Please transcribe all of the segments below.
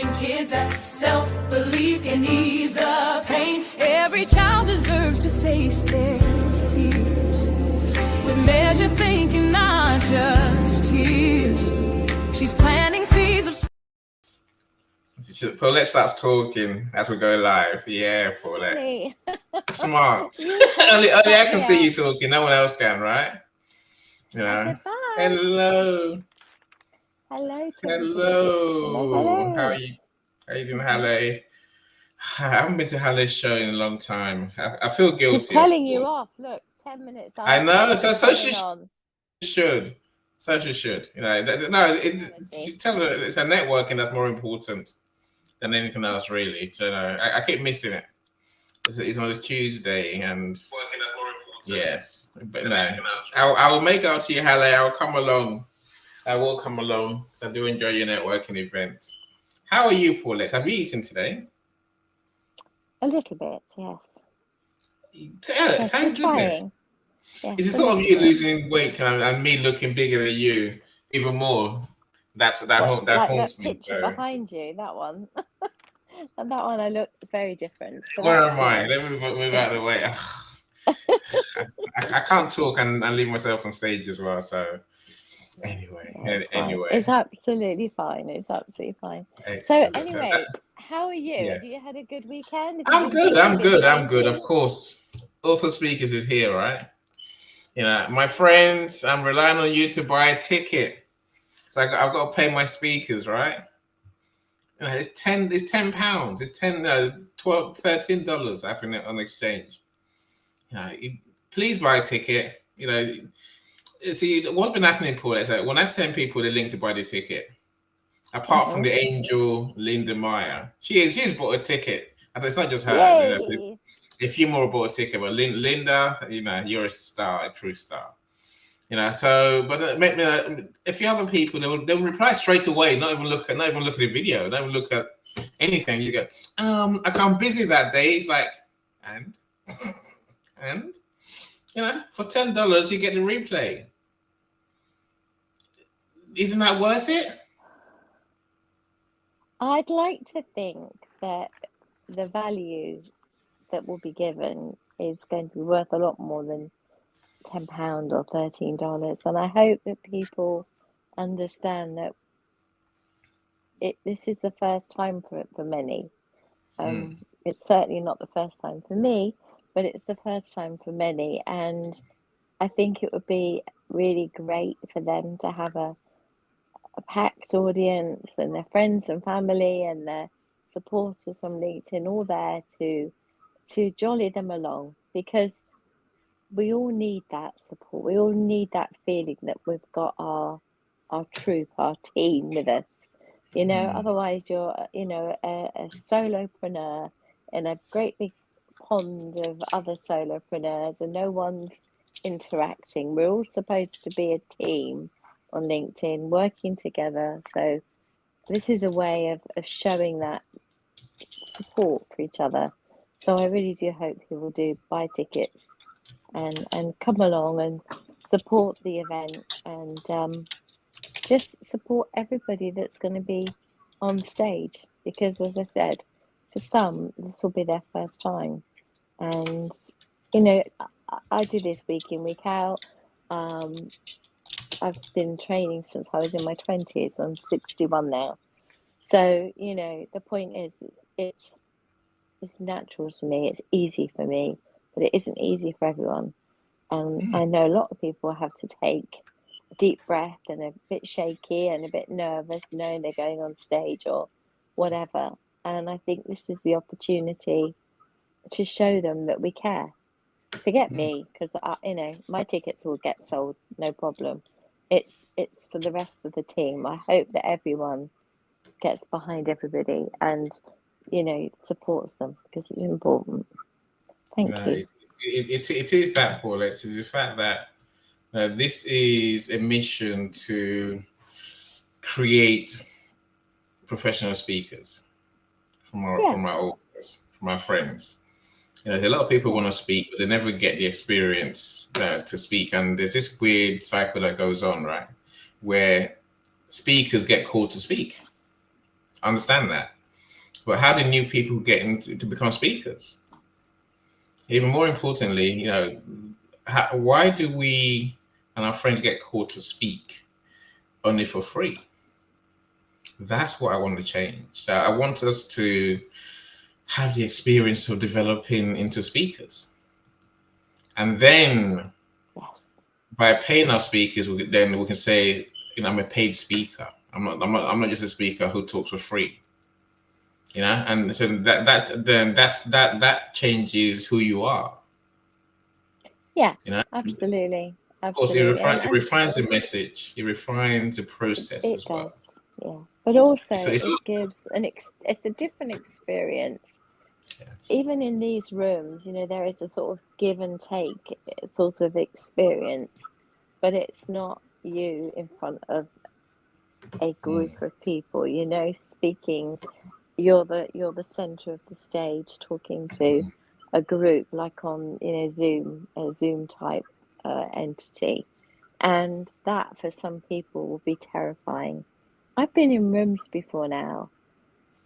teaching kids that self-belief can ease the pain. Every child deserves to face their fears with measured thinking, not just tears. She's planting seeds of... Paulette starts talking as we go live. Yeah, Paulette. Hey. Smart. Only I can see you talking. No one else can, right? You know. Hello. Hello. Hello. How are you? How are you doing, Halle? I haven't been to Halle's show in a long time. I feel guilty. She's telling you off. Look, 10 minutes after. I know. So she should. So she should. You know. She tells her it's her networking that's more important than anything else, really. So I keep missing it. It's on this Tuesday, and working that's more important. Yes, but no, I will make it out to you, Halle. I will come along. I will come along. So I do enjoy your networking event. How are you, Paulette? Have you eaten today? A little bit, yes. Yeah, thank goodness. Yes, is it thought of you losing weight and me looking bigger than you even more? That haunts that me. Picture behind you, that one. And that one, I look very different. Where am I? Let me move out of the way. I can't talk and leave myself on stage as well. So anyway, it's absolutely fine. It's absolutely fine. Excellent. So anyway, how are you? Yes. Have you had a good weekend? I'm good. Of course, Author Speakers is here, right? You know, my friends, I'm relying on you to buy a ticket. So I've got to pay my speakers, right? You know, it's £10. It's $10, $12, $13. I think on exchange. You know, please buy a ticket. You know, see what's been happening, Paul. Is that when I send people the link to buy the ticket, apart from the angel Linda Meyer, she's bought a ticket. And it's not just her. You know, a few more bought a ticket, but Linda, you know, you're a star, a true star. You know, so but a few other people they'll reply straight away, not even look at the video, not even look at anything. You go, I'm busy that day. It's like, and you know, for $10 you get the replay. Isn't that worth it? I'd like to think that the value that will be given is going to be worth a lot more than £10 or $13, and I hope that people understand that this is the first time for many. It's certainly not the first time for me, but it's the first time for many, and I think it would be really great for them to have a packed audience and their friends and family and their supporters from LinkedIn all there to jolly them along, because we all need that support. We all need that feeling that we've got our troop, our team with us. You know, otherwise you're, you know, a solopreneur in a great big pond of other solopreneurs and no one's interacting. We're all supposed to be a team on LinkedIn, working together. So this is a way of showing that support for each other. So I really do hope people do buy tickets and come along and support the event and just support everybody that's going to be on stage, because as I said, for some this will be their first time, and you know, I do this week in, week out. I've been training since I was in my 20s. I'm 61 now, so you know, the point is it's natural to me, it's easy for me, but it isn't easy for everyone. And I know a lot of people have to take a deep breath and a bit shaky and a bit nervous knowing they're going on stage or whatever. And I think this is the opportunity to show them that we care. Forget me, because you know, my tickets will get sold, no problem. It's for the rest of the team. I hope that everyone gets behind everybody and, you know, supports them, because it's important. Thank you. It is that, Paul. It's the fact that this is a mission to create professional speakers from our authors, from our friends. You know, a lot of people want to speak, but they never get the experience to speak. And there's this weird cycle that goes on, right, where speakers get called to speak. understand that. But how do new people get into to become speakers? Even more importantly, why do we and our friends get called to speak only for free? That's what I want to change. So I want us to have the experience of developing into speakers. And then by paying our speakers, then we can say, I'm a paid speaker. I'm not just a speaker who talks for free. And so that changes who you are. Yeah, absolutely. Of course, it Absolutely. refines the message. It refines the process It as well. does, yeah. But also It's it gives it's a different experience. yes. Even in these rooms, there is a sort of give and take sort of experience, but it's not you in front of a group of people, speaking. You're the center of the stage, talking to a group, like on Zoom, a Zoom type entity, and that for some people will be terrifying. I've been in rooms before now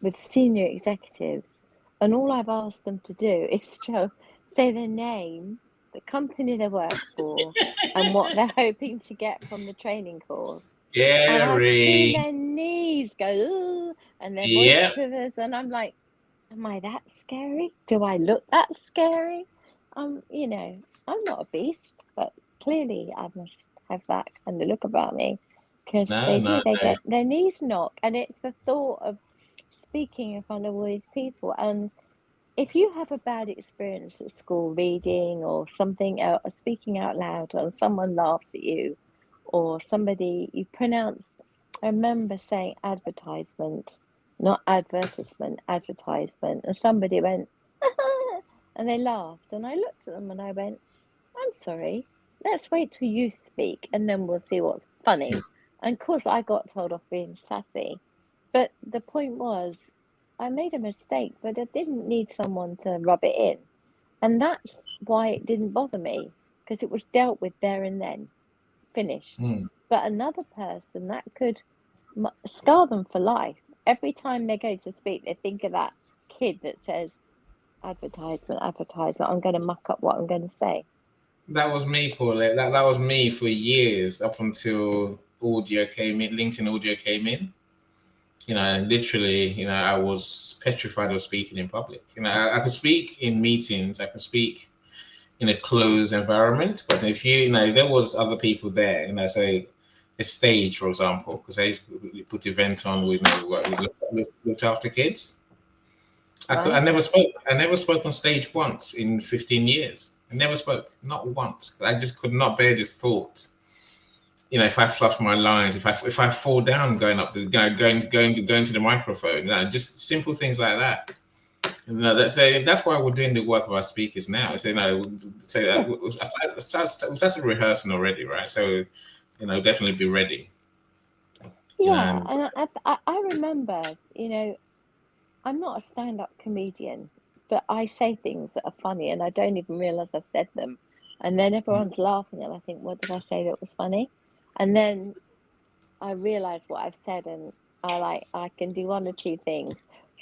with senior executives, and all I've asked them to do is to say their name, the company they work for, and what they're hoping to get from the training course. And I've seen Scary. their knees go, ooh, and their voice Yeah. quivers, and I'm like, am I that scary? Do I look that scary? I'm not a beast, but clearly I must have that kind of look about me, because No, they no, do. They no. get their knees knocked, and it's the thought of speaking in front of all these people. And if you have a bad experience at school reading or something, speaking out loud, and someone laughs at you, or somebody you pronounce, I remember saying advertisement, not advertisement, advertisement, and somebody went, and they laughed, and I looked at them and I went, I'm sorry, let's wait till you speak and then we'll see what's funny. And of course, I got told off being sassy. But the point was, I made a mistake, but I didn't need someone to rub it in. And that's why it didn't bother me, because it was dealt with there and then, finished. Mm. But another person, that could scar them for life. Every time they go to speak, they think of that kid that says, advertisement, advertisement, I'm going to muck up what I'm going to say. That was me, Paulette. That was me for years up until audio came in, LinkedIn audio came in. And literally, I was petrified of speaking in public. I could speak in meetings, I could speak in a closed environment, but if if there was other people there, say a stage, for example, because I used to put event on with, we looked after kids. I Right? never spoke. I never spoke on stage once in 15 years. I never spoke, not once. I just could not bear the thought. If I fluff my lines, if I fall down going up, going to the microphone, just simple things like that. That's why we're doing the work of our speakers now. So we've started rehearsing already, right? So definitely be ready. Yeah, And and I remember, I'm not a stand-up comedian, but I say things that are funny and I don't even realize I've said them. And then everyone's laughing and I think, what did I say that was funny? And then I realize what I've said, and I can do one or two things.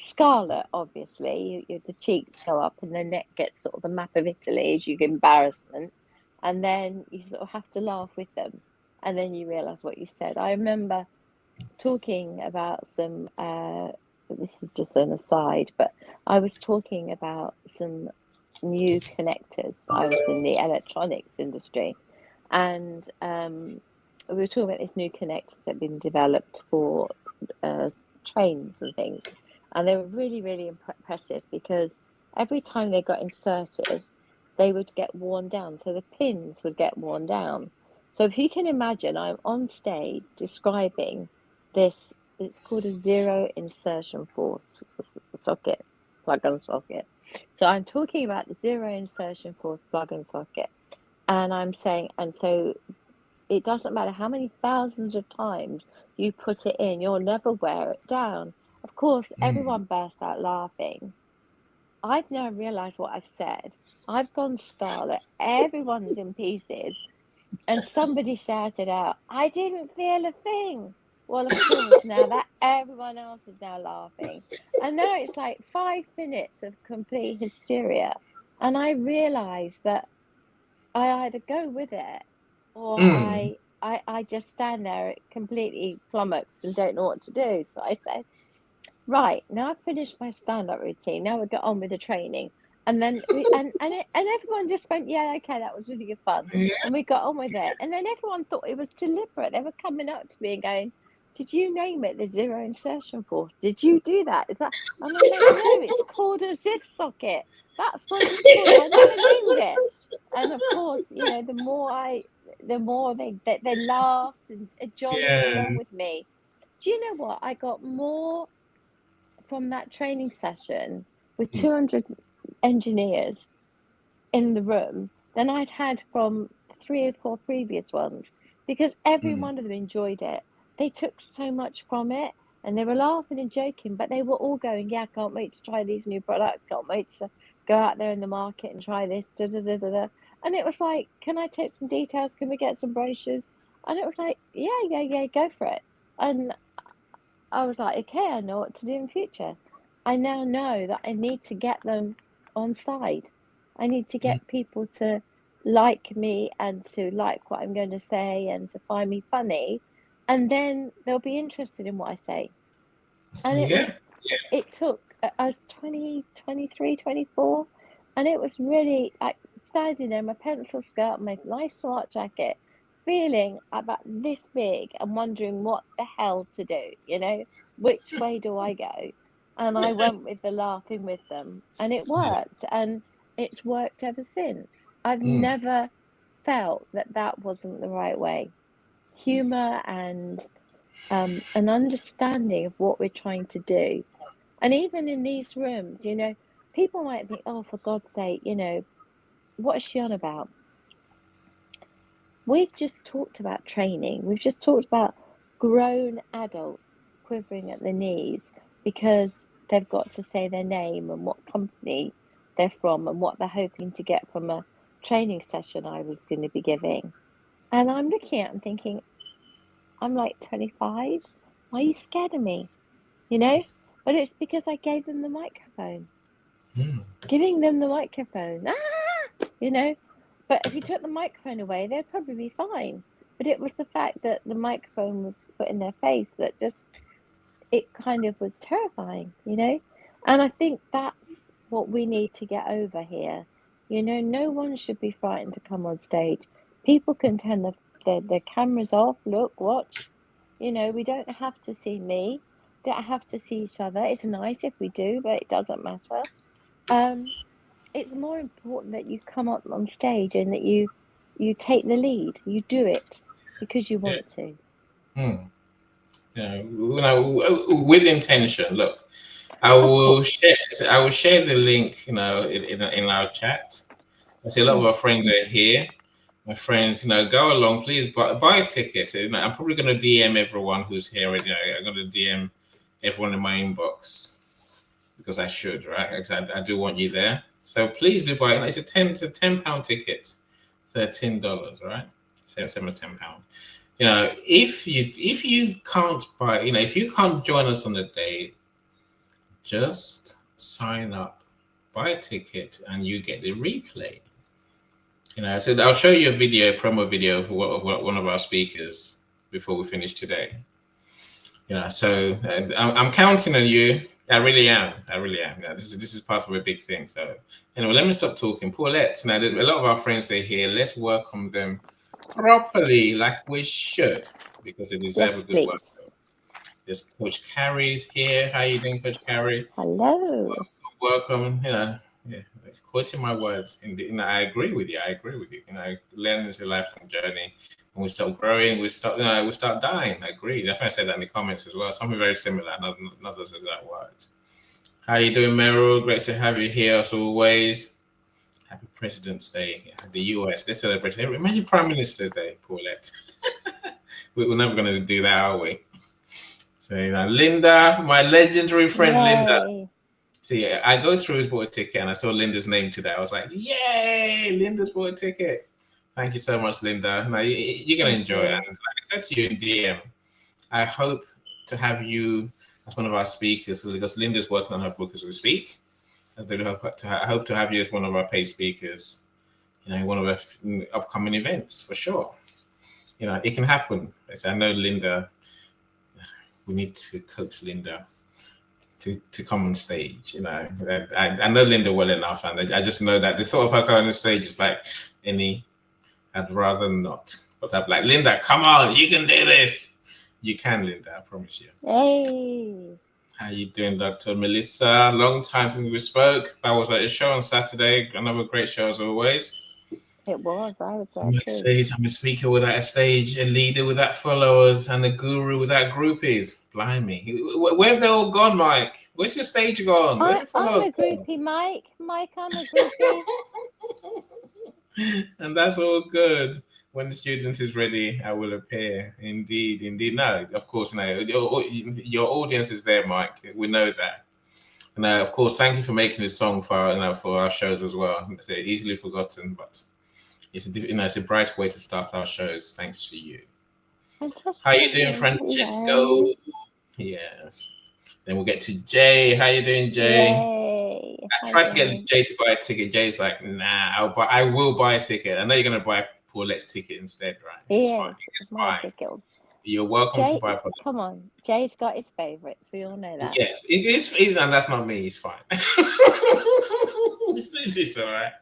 Scarlet, obviously, the cheeks go up and the neck gets sort of the map of Italy as you get embarrassment. And then you sort of have to laugh with them. And then you realize what you said. I remember talking about some, this is just an aside, but I was talking about some new connectors. I was in the electronics industry, and we were talking about these new connectors that have been developed for trains and things. And they were really, really impressive, because every time they got inserted, they would get worn down. So the pins would get worn down. So if you can imagine, I'm on stage describing this, it's called a zero insertion force socket, plug and socket. So I'm talking about the zero insertion force plug and socket. And I'm saying, and so it doesn't matter how many thousands of times you put it in, you'll never wear it down. Of course, everyone bursts out laughing. I've now realized what I've said. I've gone scarlet. Everyone's in pieces. And somebody shouted out, I didn't feel a thing. Well, of course, now that everyone else is now laughing. And now it's like 5 minutes of complete hysteria. And I realize that I either go with it or Mm. I just stand there completely flummoxed and don't know what to do. So I say, right, now I've finished my stand-up routine. Now we get on with the training. And then and everyone just went, yeah, okay, that was really good fun. Yeah. And we got on with it. And then everyone thought it was deliberate. They were coming up to me and going, did you name it the zero insertion force? Did you do that? Is that? And I'm like, no, it's called a zip socket. That's what it's called. I never named it. And of course, the more they laughed and jollied Yeah. along with me. Do you know what? I got more from that training session with 200 engineers in the room than I'd had from 3 or 4 previous ones, because every Mm. one of them enjoyed it. They took so much from it and they were laughing and joking, but they were all going, yeah, can't wait to try these new products, can't wait to go out there in the market and try this, da da da da da. And it was like, can I take some details? Can we get some brochures? And it was like, yeah, go for it. And I was like, okay, I know what to do in future. I now know that I need to get them on side. I need to Mm. get people to like me and to like what I'm going to say and to find me funny. And then they'll be interested in what I say. And Yeah. it took, I was 20, 23, 24, and it was really like standing there in my pencil skirt, my nice smart jacket, feeling about this big and wondering what the hell to do, which way do I go? And I went with the laughing with them, and it Yeah. worked, and it's worked ever since. I've Mm. never felt that that wasn't the right way. Humor and an understanding of what we're trying to do. And even in these rooms, people might think, oh, for God's sake, what is she on about? We've just talked about training. We've just talked about grown adults quivering at the knees because they've got to say their name and what company they're from and what they're hoping to get from a training session I was going to be giving. And I'm looking at them thinking, I'm like 25. Why are you scared of me? You know? But it's because I gave them the microphone. Mm. Giving them the microphone, you know. But if you took the microphone away, they'd probably be fine. But it was the fact that the microphone was put in their face that just, it kind of was terrifying, And I think that's what we need to get over here. No one should be frightened to come on stage. People can turn the cameras off, look, watch. We don't have to see me, don't have to see each other. It's nice if we do, but it doesn't matter. It's more important that you come up on stage and that you take the lead. You do it because you Yeah. want to. Mm. With intention. Look, I Of will course. share. I will share the link. In our chat. I see a lot of Mm. our friends are here. My friends, go along. Please buy a ticket. I'm probably going to DM everyone who's here. I'm going to DM everyone in my inbox because I should, right? I do want you there. So please do buy it. It's a £10 ticket, $13, right? Same as £10. If you can't buy, if you can't join us on the day, just sign up, buy a ticket, and you get the replay. So I'll show you a promo video of one of our speakers before we finish today. So I'm counting on you. I really am. This is part of a big thing. So let me stop talking. Paulette, a lot of our friends are here. Let's welcome them properly, like we should, because they deserve a Yes, good please. welcome. There's Coach Carrie's here. How you doing, Coach Carrie? Hello. Welcome. Yeah, quoting my words. I agree with you. Learning is a lifelong journey. When we start growing, we start dying. I agree. Definitely said that in the comments as well. Something very similar. Not those exact words. How you doing, Meryl? Great to have you here as always. Happy President's Day. The US. They celebrate. Imagine Prime Minister's Day, Paulette. We're never going to do that, are we? So, Linda, my legendary friend Linda. Yay. See, I go through his bought a ticket and I saw Linda's name today. I was like, yay, Linda's bought a ticket. Thank you so much, Linda. Now, you're going to Thank enjoy it. you. And like I said to you in DM, I hope to have you as one of our speakers because Linda's working on her book as we speak. I hope to have you as one of our paid speakers, one of our upcoming events for sure. It can happen. I know Linda, we need to coax Linda to come on stage. I know Linda well enough, and I just know that the thought of her going on stage is like, I'd rather not. But I'm like, Linda, come on, you can do this. You can, Linda, I promise you. Hey. How you doing, Dr. Melissa? Long time since we spoke. I was at a show on Saturday. Another great show as always. It was. I was there too. I'm a speaker without a stage, a leader without followers, and a guru without groupies. Blimey. Where have they all gone, Mike? Where's your stage gone? Where's your followers I'm a groupie, Mike. Mike, I'm a groupie. And that's all good. When the student is ready, I will appear. Indeed. No, of course, no. Your audience is there, Mike. We know that. And of course, thank you for making this song for our shows as well. It's easily forgotten, but it's a bright way to start our shows. Thanks to you. Fantastic. How you doing, Francesco? Yay. Yes. Then we'll get to Jay. How you doing, Jay? Yay. I tried to get Jay to buy a ticket. Jay's like, nah, I will buy a ticket. I know you're going to buy Paulette's ticket instead, right? It's my fine. ticket. You're welcome to buy Paulette. Come on. Jay's got his favourites. We all know that. Yes, it is, and that's not me. It's fine. It's all right.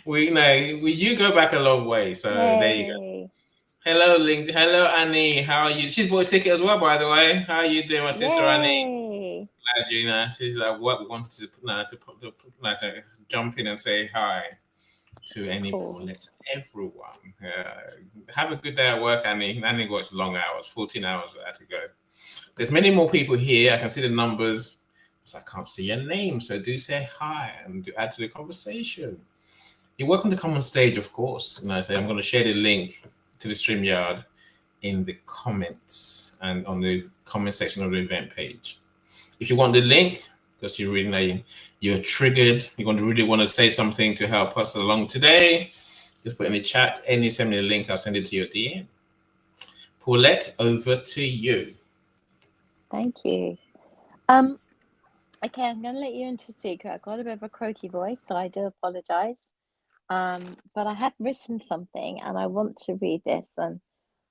You go back a long way, so there you go. Hello, Link. Hello, Annie. How are you? She's bought a ticket as well, by the way. How are you doing, my sister Annie? Glad you she's like what we wanted to jump in and say hi to any Paulette, everyone. Have a good day at work, Annie. Annie works long hours, 14 hours I had to go. There's many more people here. I can see the numbers, so I can't see your name. So do say hi and do add to the conversation. You're welcome to come on stage, of course. And I'm going to share the link to the StreamYard in the comments and on the comment section of the event page. If you want the link, because you're triggered, you're going to really want to say something to help us along today, just put in the chat, send me the link, I'll send it to your DM. Paulette, over to you. Thank you. Okay, I'm going to let you into a secret. I've got a bit of a croaky voice, so I do apologize. But I have written something and I want to read this, and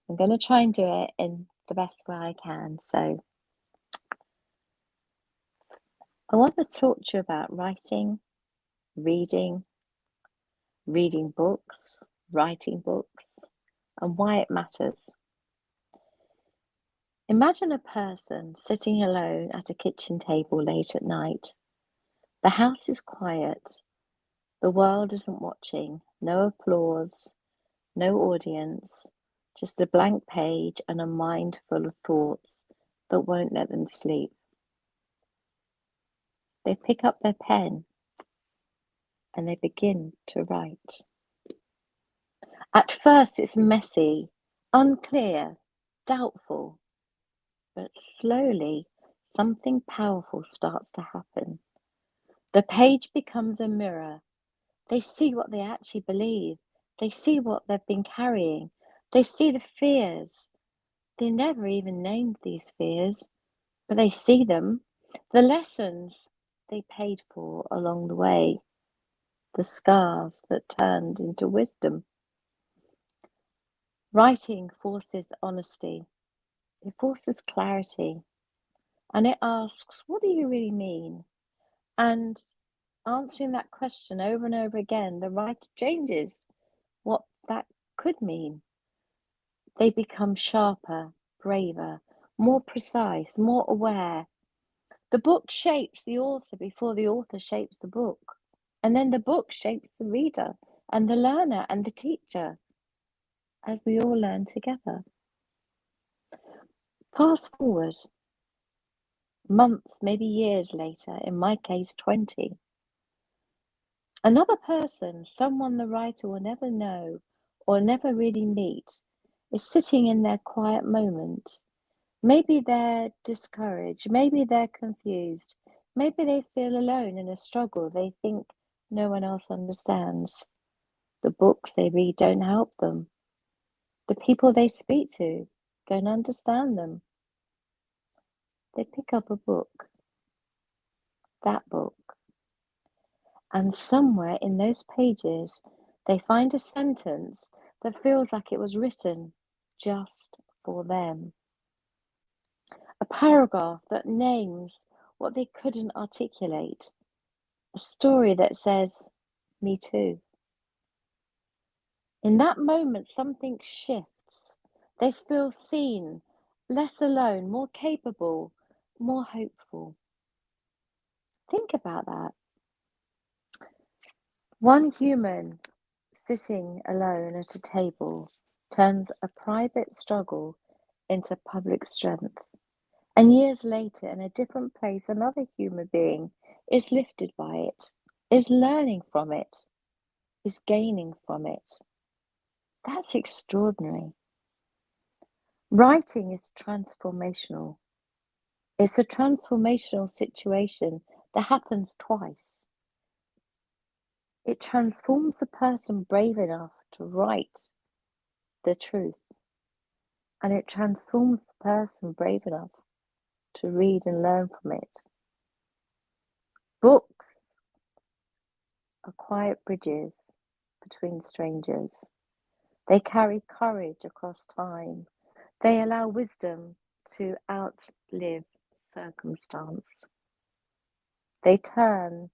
I'm going to try and do it in the best way I can. So I want to talk to you about writing, reading books, writing books, and why it matters. Imagine a person sitting alone at a kitchen table late at night. The house is quiet. The world isn't watching. No applause, no audience, just a blank page and a mind full of thoughts that won't let them sleep. They pick up their pen and they begin to write. At first it's messy, unclear, doubtful, but slowly something powerful starts to happen. The page becomes a mirror. They see what they actually believe. They see what they've been carrying. They see the fears. They never even named these fears, but they see them. The lessons they paid for along the way. The scars that turned into wisdom. Writing forces honesty. It forces clarity. And it asks, what do you really mean? And answering that question over and over again, the writer changes what that could mean. They become sharper, braver, more precise, more aware. The book shapes the author before the author shapes the book. And then the book shapes the reader and the learner and the teacher as we all learn together. Fast forward, months, maybe years later, in my case 20. Another person, someone the writer will never know or never really meet, is sitting in their quiet moment. Maybe they're discouraged, maybe they're confused, maybe they feel alone in a struggle they think no one else understands. The books they read don't help them. The people they speak to go and understand them. They pick up a book, that book, and somewhere in those pages, they find a sentence that feels like it was written just for them. A paragraph that names what they couldn't articulate. A story that says, me too. In that moment, something shifts. They feel seen, less alone, more capable, more hopeful. Think about that. One human sitting alone at a table turns a private struggle into public strength. And years later, in a different place, another human being is lifted by it, is learning from it, is gaining from it. That's extraordinary. Writing is transformational. It's a transformational situation that happens twice. It transforms a person brave enough to write the truth, and it transforms the person brave enough to read and learn from it. Books are quiet bridges between strangers. They carry courage across time. They allow wisdom to outlive circumstance. They turn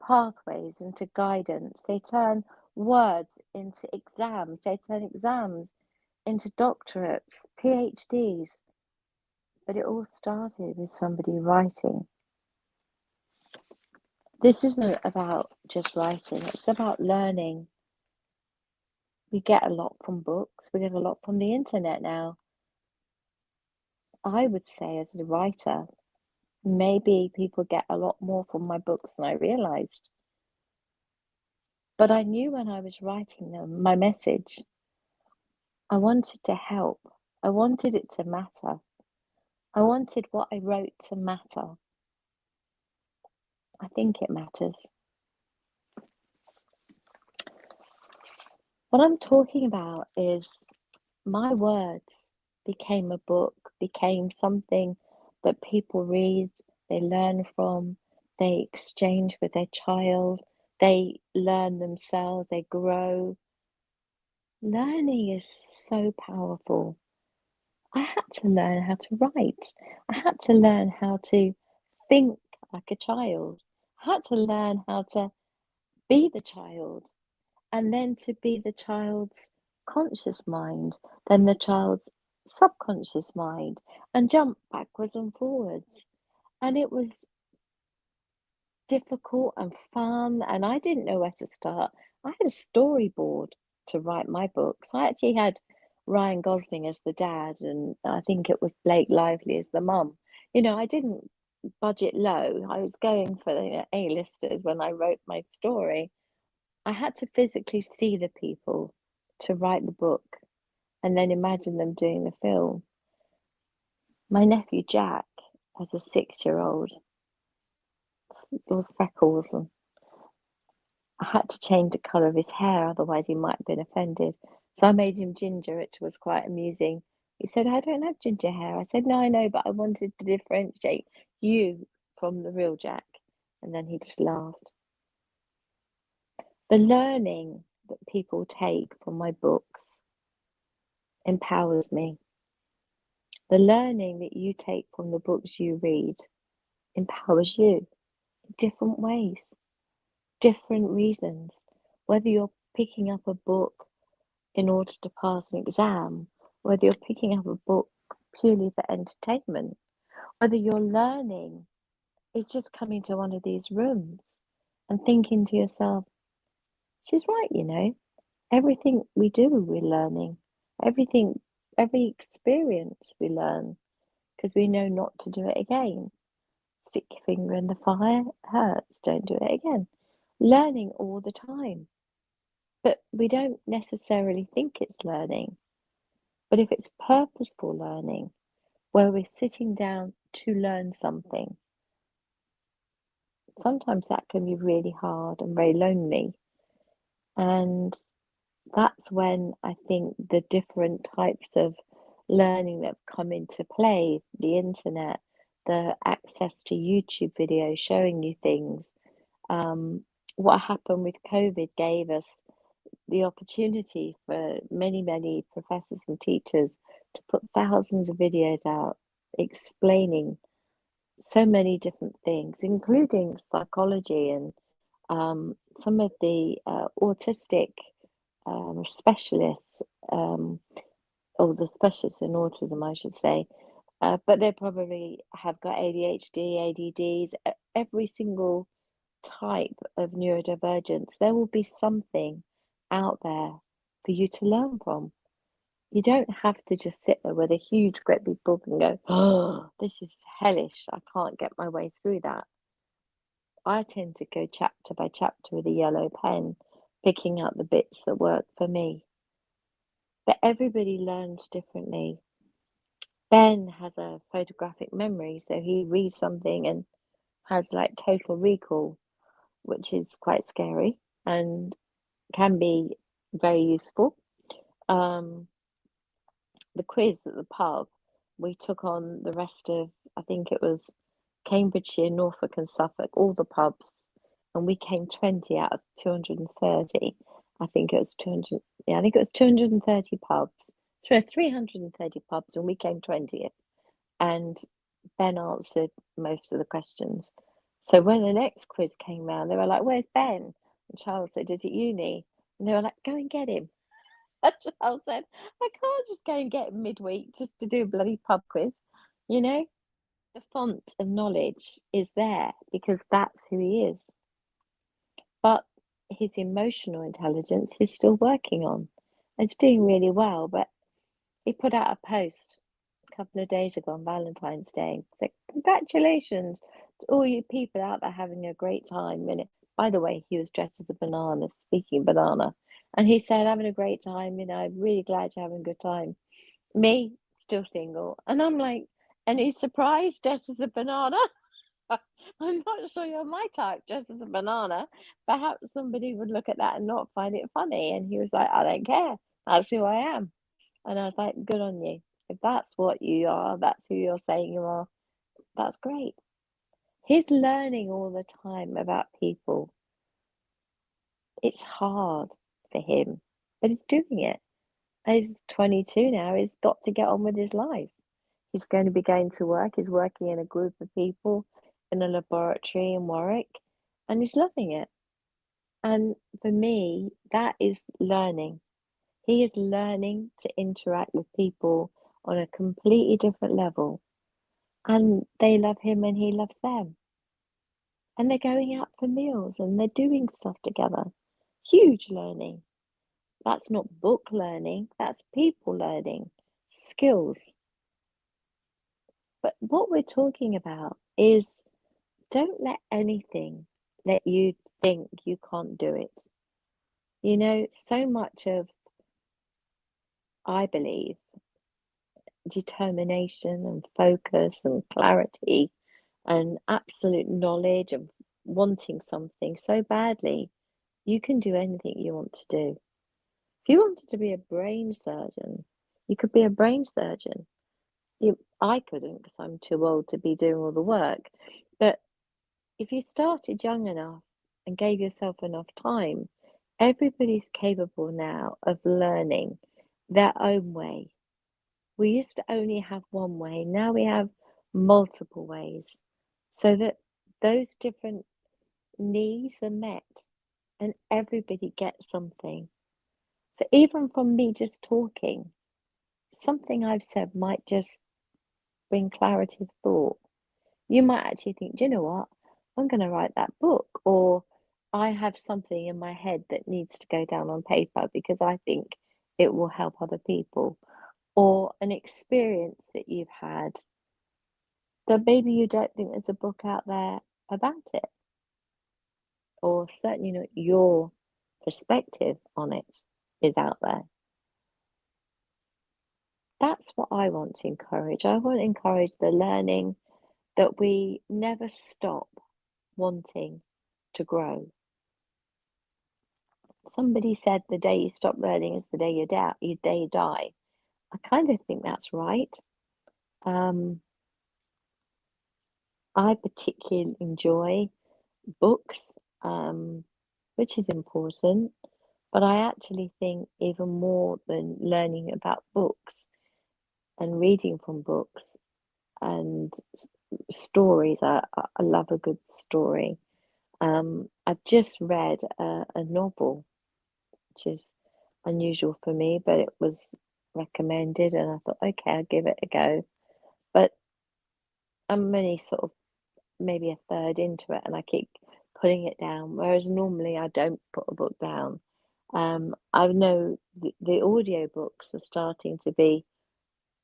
pathways into guidance. They turn words into exams. They turn exams into doctorates, PhDs. But it all started with somebody writing. This isn't about just writing, it's about learning. We get a lot from books, we get a lot from the internet now. I would say, as a writer, maybe people get a lot more from my books than I realized. But I knew when I was writing them, my message, I wanted to help. I wanted it to matter. I wanted what I wrote to matter. I think it matters. What I'm talking about is my words became a book, became something that people read, they learn from, they exchange with their child, they learn themselves, they grow. Learning is so powerful. I had to learn how to write. I had to learn how to think like a child. I had to learn how to be the child, and then to be the child's conscious mind, then the child's subconscious mind, and jump backwards and forwards. And it was difficult and fun, and I didn't know where to start. I had a storyboard to write my books. I actually had Ryan Gosling as the dad, and I think it was Blake Lively as the mum. I didn't budget low. I was going for the A-listers when I wrote my story. I had to physically see the people to write the book and then imagine them doing the film. My nephew Jack, as a 6-year-old, with freckles, and I had to change the colour of his hair, otherwise he might have been offended. So I made him ginger, which was quite amusing. He said, I don't have ginger hair. I said, no, I know, but I wanted to differentiate you from the real Jack. And then he just laughed. The learning that people take from my books empowers me. The learning that you take from the books you read empowers you in different ways, different reasons. Whether you're picking up a book in order to pass an exam, whether you're picking up a book purely for entertainment, whether your learning is just coming to one of these rooms and thinking to yourself, she's right, everything we do, we're learning. Every experience we learn, because we know not to do it again. Stick your finger in the fire, hurts, don't do it again. Learning all the time. But we don't necessarily think it's learning. But if it's purposeful learning, where we're sitting down to learn something, sometimes that can be really hard and very lonely. And that's when I think the different types of learning that have come into play, the internet, the access to YouTube videos showing you things. What happened with COVID gave us the opportunity for many, many professors and teachers to put thousands of videos out explaining so many different things, including psychology and some of the autistic specialists, or the specialists in autism, I should say. But they probably have got ADHD, ADDs, every single type of neurodivergence. There will be something out there for you to learn from. You don't have to just sit there with a huge, great big book and go, oh, this is hellish. I can't get my way through that. I tend to go chapter by chapter with a yellow pen, picking out the bits that work for me. But everybody learns differently. Ben has a photographic memory, so he reads something and has like total recall, which is quite scary and can be very useful. The quiz at the pub, we took on the rest of, I think it was Cambridgeshire, Norfolk, and Suffolk, all the pubs, and we came 20 out of 230. I think it was 200. Yeah, I think it was 230 pubs, 330 pubs, and we came 20th. And Ben answered most of the questions. So when the next quiz came round, they were like, "Where's Ben?" And Charles said, "He's at uni." And they were like, "Go and get him." And Charles said, "I can't just go and get him midweek just to do a bloody pub quiz." You know, the font of knowledge is there because that's who he is. But his emotional intelligence he's still working on. It's doing really well, but he put out a post a couple of days ago on Valentine's Day. It's like, "Congratulations to all you people out there having a great time." And by the way, he was dressed as a banana, speaking banana. And he said, "Having a great time, I'm really glad you're having a good time." Me, still single. And I'm like, and he's surprised dressed as a banana. I'm not sure you're my type, dressed as a banana. Perhaps somebody would look at that and not find it funny. And he was like, "I don't care. That's who I am." And I was like, "Good on you. If that's what you are, that's who you're saying you are, that's great." He's learning all the time about people. It's hard for him, but he's doing it. He's 22 now. He's got to get on with his life. He's going to be going to work. He's working in a group of people in a laboratory in Warwick, and he's loving it. And for me, that is learning. He is learning to interact with people on a completely different level, and they love him and he loves them. And they're going out for meals and they're doing stuff together. Huge learning. That's not book learning, that's people learning, skills. But what we're talking about is don't let anything let you think you can't do it. So much of, I believe, determination and focus and clarity and absolute knowledge of wanting something so badly, you can do anything you want to do. If you wanted to be a brain surgeon, you could be a brain surgeon. I couldn't because I'm too old to be doing all the work. But if you started young enough and gave yourself enough time, everybody's capable now of learning their own way. We used to only have one way, now we have multiple ways, so that those different needs are met and everybody gets something. So even from me just talking, something I've said might just bring clarity of thought. You might actually think, "Do you know what? I'm going to write that book," or "I have something in my head that needs to go down on paper because I think it will help other people," or an experience that you've had that maybe you don't think there's a book out there about it, or certainly not your perspective on it is out there. That's what I want to encourage. I want to encourage the learning, that we never stop wanting to grow. Somebody said the day you stop learning is the day you die. I kind of think that's right. I particularly enjoy books, which is important, but I actually think even more than learning about books and reading from books and stories, I love a good story. I've just read a novel, which is unusual for me, but it was recommended, and I thought, okay, I'll give it a go. But I'm only sort of maybe a third into it, and I keep putting it down, whereas normally I don't put a book down. I know the audiobooks are starting to be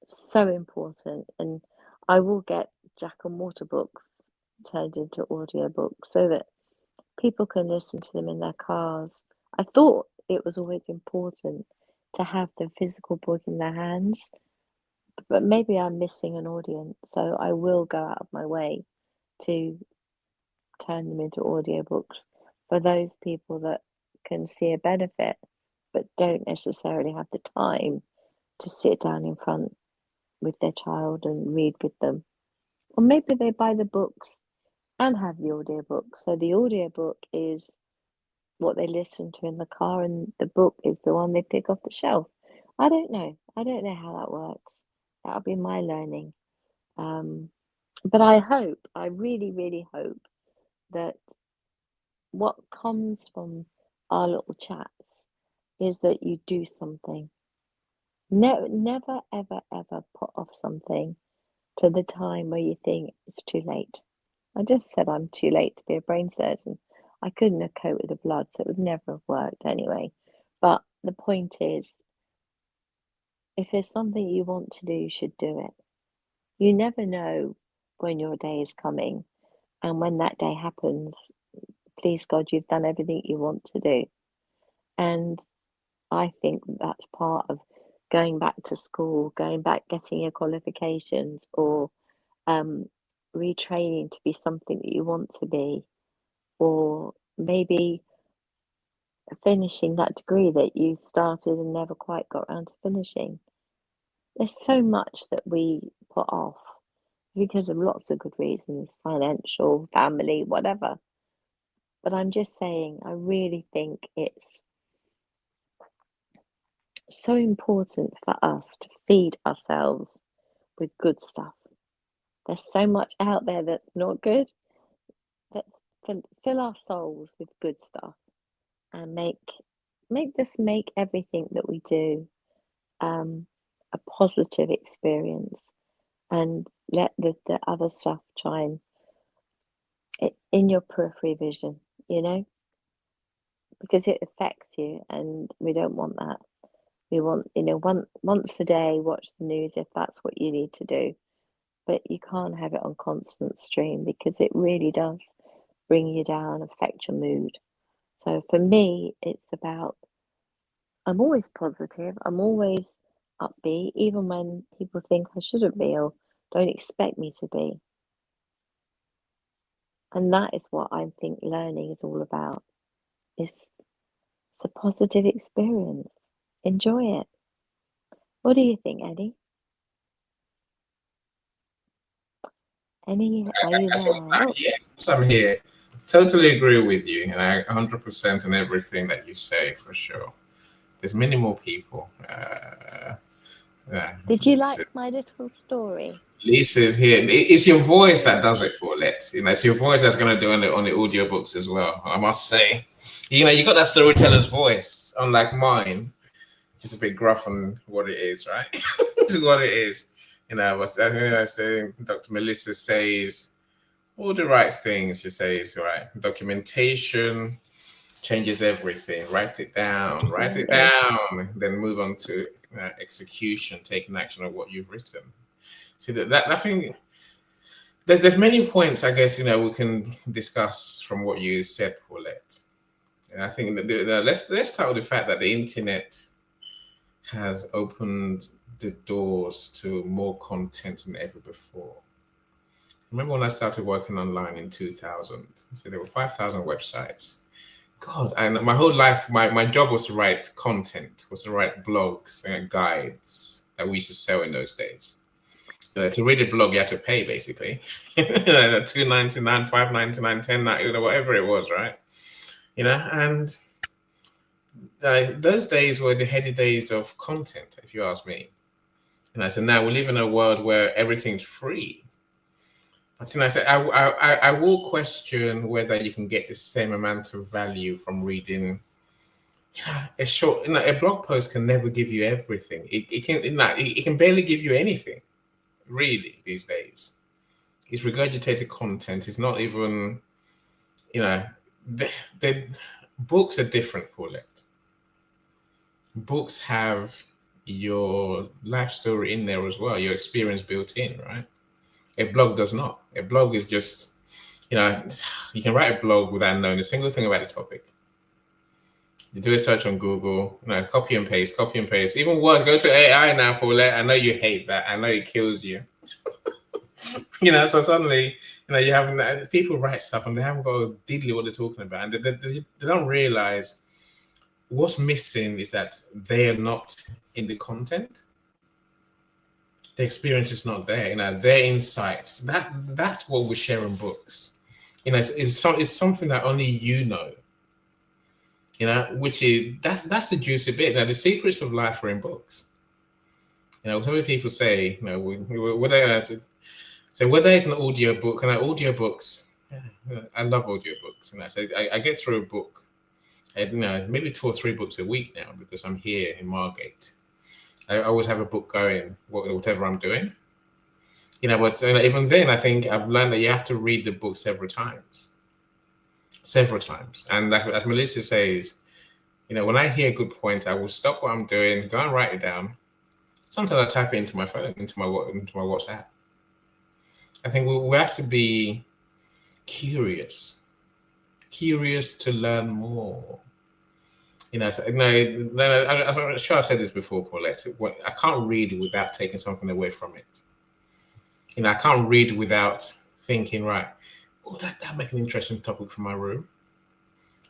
so important, and I will get Jack and Water books turned into audiobooks so that people can listen to them in their cars. I thought it was always important to have the physical book in their hands, but maybe I'm missing an audience, so I will go out of my way to turn them into audiobooks for those people that can see a benefit but don't necessarily have the time to sit down in front with their child and read with them. Or maybe they buy the books and have the audiobook. So the audiobook is what they listen to in the car, and the book is the one they pick off the shelf. I don't know. I don't know how that works. That'll be my learning. But I really, really hope that what comes from our little chats is that you do something. No, never, ever, ever put off something to the time where you think it's too late. I just said I'm too late to be a brain surgeon. I couldn't have coped with the blood, so it would never have worked anyway. But the point is, if there's something you want to do, you should do it. You never know when your day is coming, and when that day happens, please God, you've done everything you want to do. And I think that's part of going back to school, going back, getting your qualifications, or retraining to be something that you want to be, or maybe finishing that degree that you started and never quite got around to finishing. There's so much that we put off because of lots of good reasons, financial, family, whatever. But I'm just saying, I really think it's so important for us to feed ourselves with good stuff. There's so much out there that's not good. Let's fill our souls with good stuff and make everything that we do a positive experience, and let the other stuff shine in your periphery vision, because it affects you, and we don't want that. We want, once a day, watch the news if that's what you need to do, but you can't have it on constant stream because it really does bring you down, affect your mood. So for me, it's about, I'm always positive, I'm always upbeat, even when people think I shouldn't be or don't expect me to be. And that is what I think learning is all about. It's a positive experience. Enjoy it. What do you think, Eddie? Eddie, are you there? Oh, Yeah, so I'm here. Totally agree with you, and I 100% in everything that you say, for sure. There's many more people. did you like my little story? Lisa's here. It's your voice that does it, Paulette. It's your voice that's going to do on the audiobooks as well, I must say. You got that storyteller's voice, unlike mine. It's a bit gruff on what it is, right? It's what it is. I say Dr. Melissa says all the right things. She says, right, documentation changes everything. Write it down, Absolutely. then move on to execution, taking action on what you've written. See that I think there's many points, I guess, we can discuss from what you said, Paulette. And I think that let's start with the fact that the internet has opened the doors to more content than ever before. Remember when I started working online in 2000? So there were 5,000 websites. God, and my whole life, my job was to write content, was to write blogs and guides. that we used to sell in those days. To read a blog, you had to pay basically. $2.99, $5.99, $10.99, whatever it was, right? And those days were the heady days of content, if you ask me. So now we live in a world where everything's free. But so I will question whether you can get the same amount of value from reading a short. A blog post can never give you everything. It can barely give you anything, really, these days. It's regurgitated content. It's not even, the books are different, Paulette. Books have your life story in there as well, your experience built in, right? A blog does not. A blog is just, you can write a blog without knowing a single thing about the topic. You do a search on Google, copy and paste. Even worse, go to AI now, Paulette. I know you hate that. I know it kills you. So suddenly, you have people write stuff and they haven't got a diddly what they're talking about. And they don't realize what's missing is that they are not in the content. The experience is not there. Their insights. That's what we share in books. It's something that only you know. Which is that's the juicy bit. Now, the secrets of life are in books. So many people say, whether it's an audio book, and audiobooks, I love audiobooks. I get through a book, maybe 2 or 3 books a week now because I'm here in Margate. I always have a book going, whatever I'm doing. But even then, I think I've learned that you have to read the book several times. And as Melissa says, when I hear a good point, I will stop what I'm doing, go and write it down. Sometimes I type it into my phone, into my WhatsApp. I think we have to be curious to learn more. I'm sure I've said this before, Paulette. I can't read without taking something away from it. I can't read without thinking, right, that make an interesting topic for my room.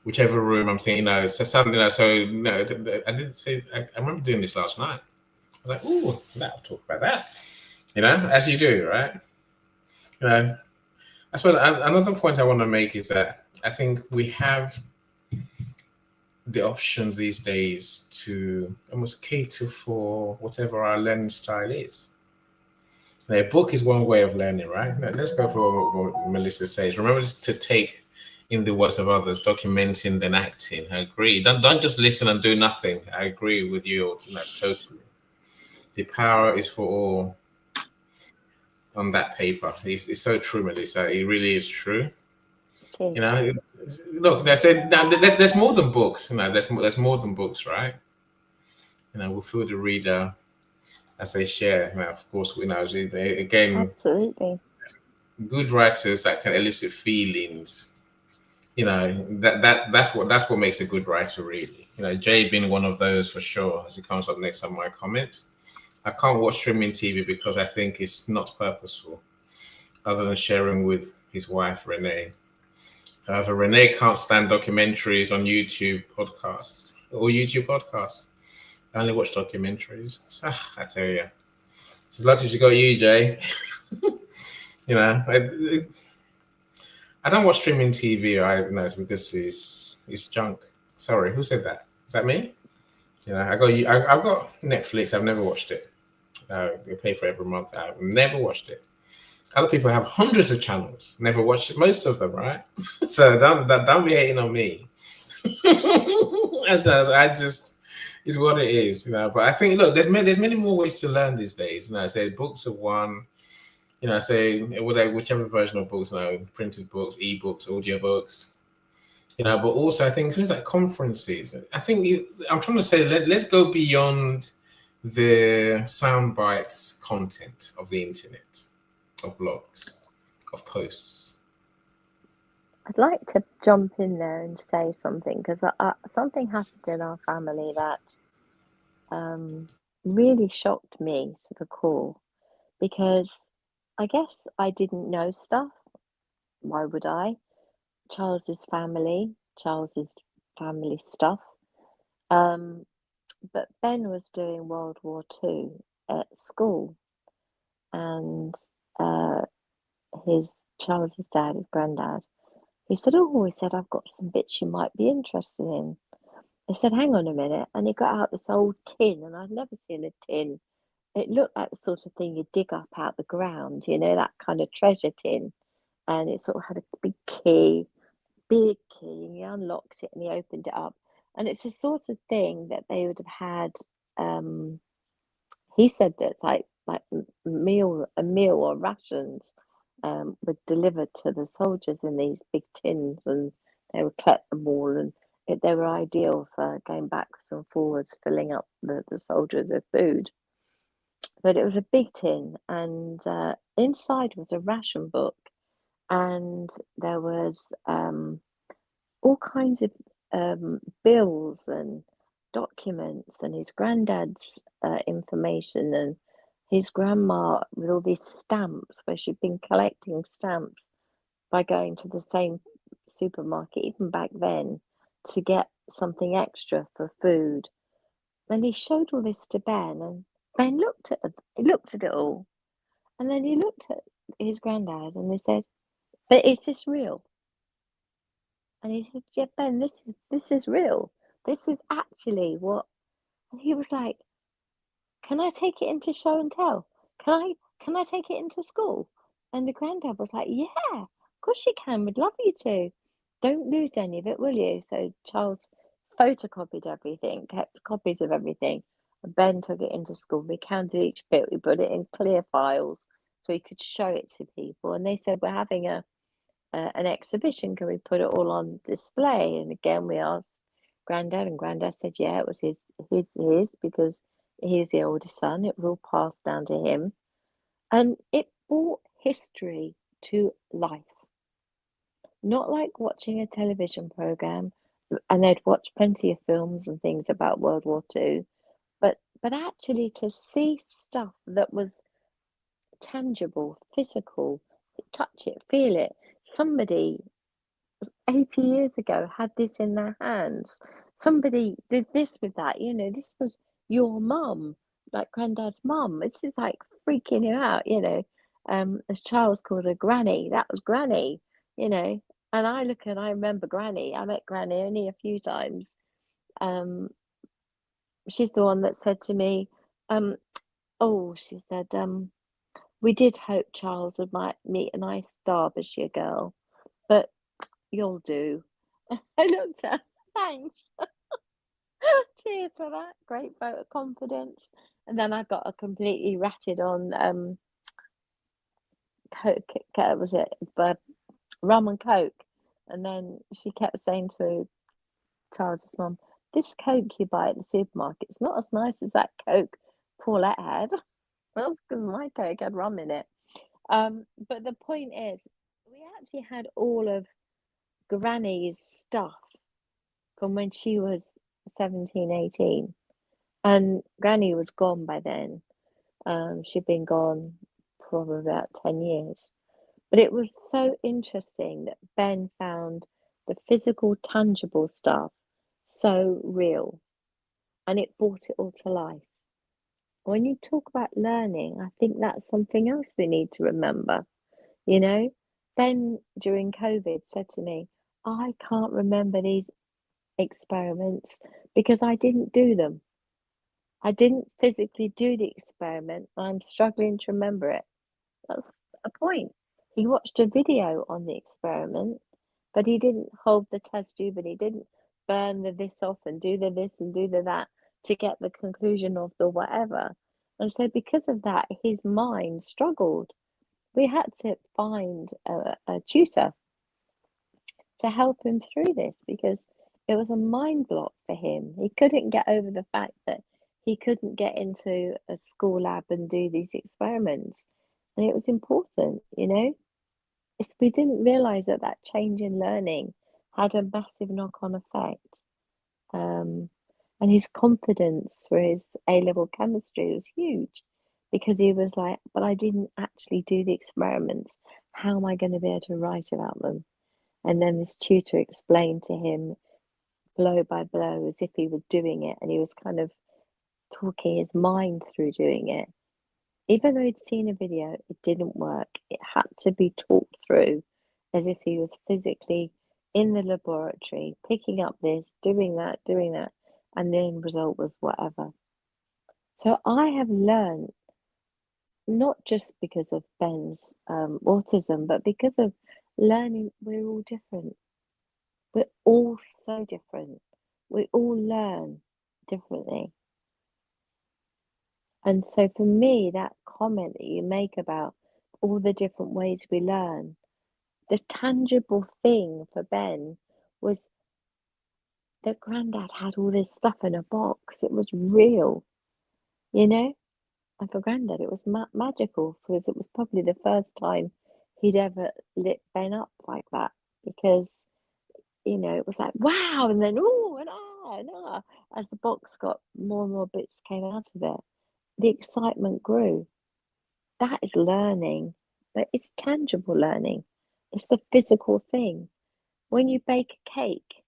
Whichever room I'm thinking, so something, I didn't say, I remember doing this last night. I was like, oh, I'll talk about that. As you do, right? I suppose another point I want to make is that I think we have the options these days to almost cater for whatever our learning style is. Now, a book is one way of learning, right? Now, let's go for what Melissa says. Remember to take in the words of others, documenting, then acting. I agree. Don't just listen and do nothing. I agree with you totally. The power is for all on that paper. It's so true, Melissa. It really is true. Look, there's more than books. There's more than books, right? We feel the reader as they share. Of course, again, absolutely, good writers that can elicit feelings. That's what makes a good writer, really. Jay being one of those for sure, as it comes up next on my comments. I can't watch streaming TV because I think it's not purposeful, other than sharing with his wife, Renee. However, Renee can't stand documentaries on YouTube podcasts. I only watch documentaries. So, I tell you, it's lucky she got you, Jay. I don't watch streaming TV. It's because it's junk. Sorry, who said that? Is that me? I've got Netflix. I've never watched it. You pay for it every month. I've never watched it. Other people have hundreds of channels. Never watched it. Most of them, right? So don't be hating on me. It's what it is, But I think, look, there's many more ways to learn these days. I say books are one. Say whichever version of books, printed books, ebooks, audiobooks. But also I think things like conferences. I think I'm trying to say let's go beyond the sound bites content of the internet, of blogs, of posts. I'd like to jump in there and say something because something happened in our family that really shocked me to the core, because I guess I didn't know stuff. Why would I? Charles's family stuff. But Ben was doing World War II, at school, and Charles's dad, his granddad, he said, "Oh," he said, "I've got some bits you might be interested in." They said, "Hang on a minute," and he got out this old tin, and I'd never seen a tin. It looked like the sort of thing you dig up out the ground, that kind of treasure tin, and it sort of had a big key, and he unlocked it and he opened it up, and it's the sort of thing that they would have had. Um, he said that a meal or rations were delivered to the soldiers in these big tins, and they would collect them all, and they were ideal for going backwards and forwards, filling up the soldiers with food. But it was a big tin, and inside was a ration book, and there was all kinds of bills and documents, and his granddad's information, and his grandma with all these stamps, where she'd been collecting stamps by going to the same supermarket, even back then, to get something extra for food. And he showed all this to Ben, and Ben looked at it all, and then he looked at his granddad, and he said, "But is this real?" And he said, "Yeah, Ben, this is real. This is actually what." And he was like, "Can I take it into show and tell? Can I take it into school?" And the granddad was like, "Yeah, of course you can. We'd love you to. Don't lose any of it, will you?" So Charles photocopied everything, kept copies of everything. And Ben took it into school. We counted each bit. We put it in clear files so he could show it to people. And they said, "We're having an exhibition. Can we put it all on display?" And again, we asked Granddad, and Granddad said, "Yeah, it was his because he's the oldest son. It was all passed down to him." And it brought history to life. Not like watching a television program, and they'd watch plenty of films and things about World War II, but actually to see stuff that was tangible, physical, touch it, feel it. Somebody 80 years ago had this in their hands. Somebody did this with that. This was your mum, like Granddad's mum. This is like freaking you out, as Charles calls her Granny. That was Granny, you know. And I remember Granny. I met Granny only a few times. Um, she's the one that said to me, she said, "We did hope Charles might meet a nice Derbyshire girl, but you'll do." I looked at her, thanks. Cheers for that. Great vote of confidence. And then I got a completely ratted on Coke, was it rum and Coke? And then she kept saying to Charles's mum, "This Coke you buy at the supermarket is not as nice as that Coke Paulette had." Well, because my Coke had rum in it. But the point is, we actually had all of Granny's stuff from when she was 17, 18. And Granny was gone by then. She'd been gone probably about 10 years. But it was so interesting that Ben found the physical, tangible stuff so real, and it brought it all to life. When you talk about learning, I think that's something else we need to remember. Ben, during COVID, said to me, "I can't remember these experiments because I didn't do them. I didn't physically do the experiment. I'm struggling to remember it." That's a point. He watched a video on the experiment, but he didn't hold the test tube, and he didn't burn the this off and do the this and do the that to get the conclusion of the whatever. And so because of that, his mind struggled. We had to find a tutor to help him through this because it was a mind block for him. He couldn't get over the fact that he couldn't get into a school lab and do these experiments. And it was important, we didn't realize that change in learning had a massive knock-on effect. And his confidence for his A-level chemistry was huge because he was like, "But I didn't actually do the experiments. How am I going to be able to write about them?" And then this tutor explained to him blow by blow as if he was doing it, and he was kind of talking his mind through doing it. Even though he'd seen a video, it didn't work. It had to be talked through as if he was physically in the laboratory, picking up this, doing that, and the end result was whatever. So I have learned, not just because of Ben's autism, but because of learning we're all different. We're all so different. We all learn differently. And so for me, that comment that you make about all the different ways we learn, the tangible thing for Ben was that Grandad had all this stuff in a box. It was real, you know? And for Grandad, it was magical because it was probably the first time he'd ever lit Ben up like that. Because, you know, it was like, wow, and then, oh, and ah, and ah. As the box got more and more bits came out of it, the excitement grew. That is learning, but it's tangible learning. It's the physical thing. When you bake a cake,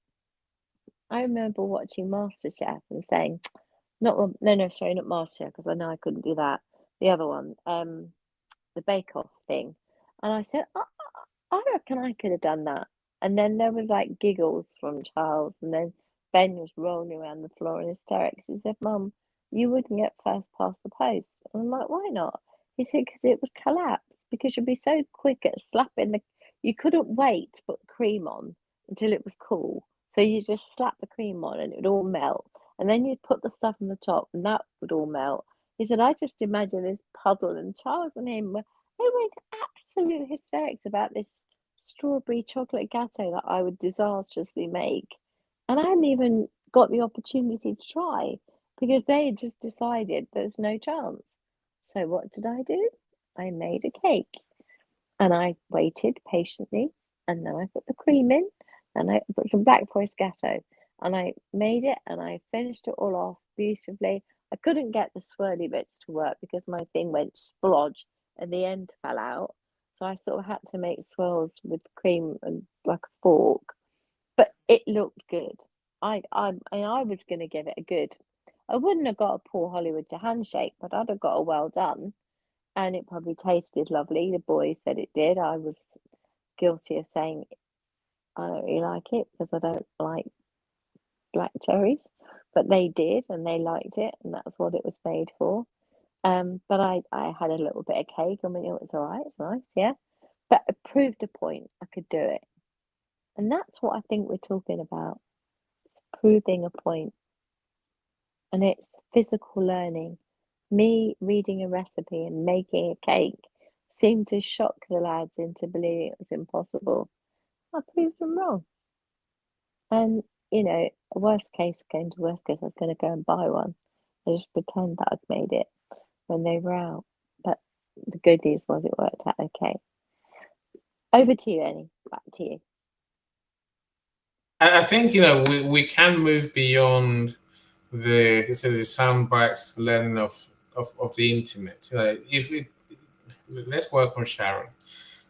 I remember watching MasterChef and saying, not MasterChef, because I know I couldn't do that. The other one, the Bake Off thing. And I said, I reckon I could have done that. And then there was like giggles from Charles, and then Ben was rolling around the floor in hysterics. He said, Mum, you wouldn't get first past the post. And I'm like, why not? He said, because it would collapse, because you'd be so quick at slapping you couldn't wait to put the cream on until it was cool. So you just slap the cream on and it would all melt. And then you'd put the stuff on the top and that would all melt. He said, I just imagine this puddle, and Charles and him they went absolute hysterics about this strawberry chocolate gatto that I would disastrously make. And I hadn't even got the opportunity to try because they had just decided there's no chance. So what did I do? I made a cake and I waited patiently, and then I put the cream in and I put some Black Forest gatto and I made it and I finished it all off beautifully. I couldn't get the swirly bits to work because my thing went splodge and the end fell out. So I sort of had to make swirls with cream and like a fork, but it looked good. I was going to give it a good. I wouldn't have got a Paul Hollywood to handshake, but I'd have got a well done, and it probably tasted lovely. The boys said it did. I was guilty of saying I don't really like it because I don't like black cherries, but they did, and they liked it, and that's what it was made for. But I had a little bit of cake. I mean, it was all right. It's nice, yeah. But it proved a point. I could do it. And that's what I think we're talking about. It's proving a point. And it's physical learning. Me reading a recipe and making a cake seemed to shock the lads into believing it was impossible. I proved them wrong. And, you know, worst case came to worst case, I was going to go and buy one and just pretend that I'd made it when they were out. But the good news was it worked out okay. Over to you, Annie. Back to you. I think, you know, we can move beyond the sound bites learning of the internet. You know, let's work on Sharon.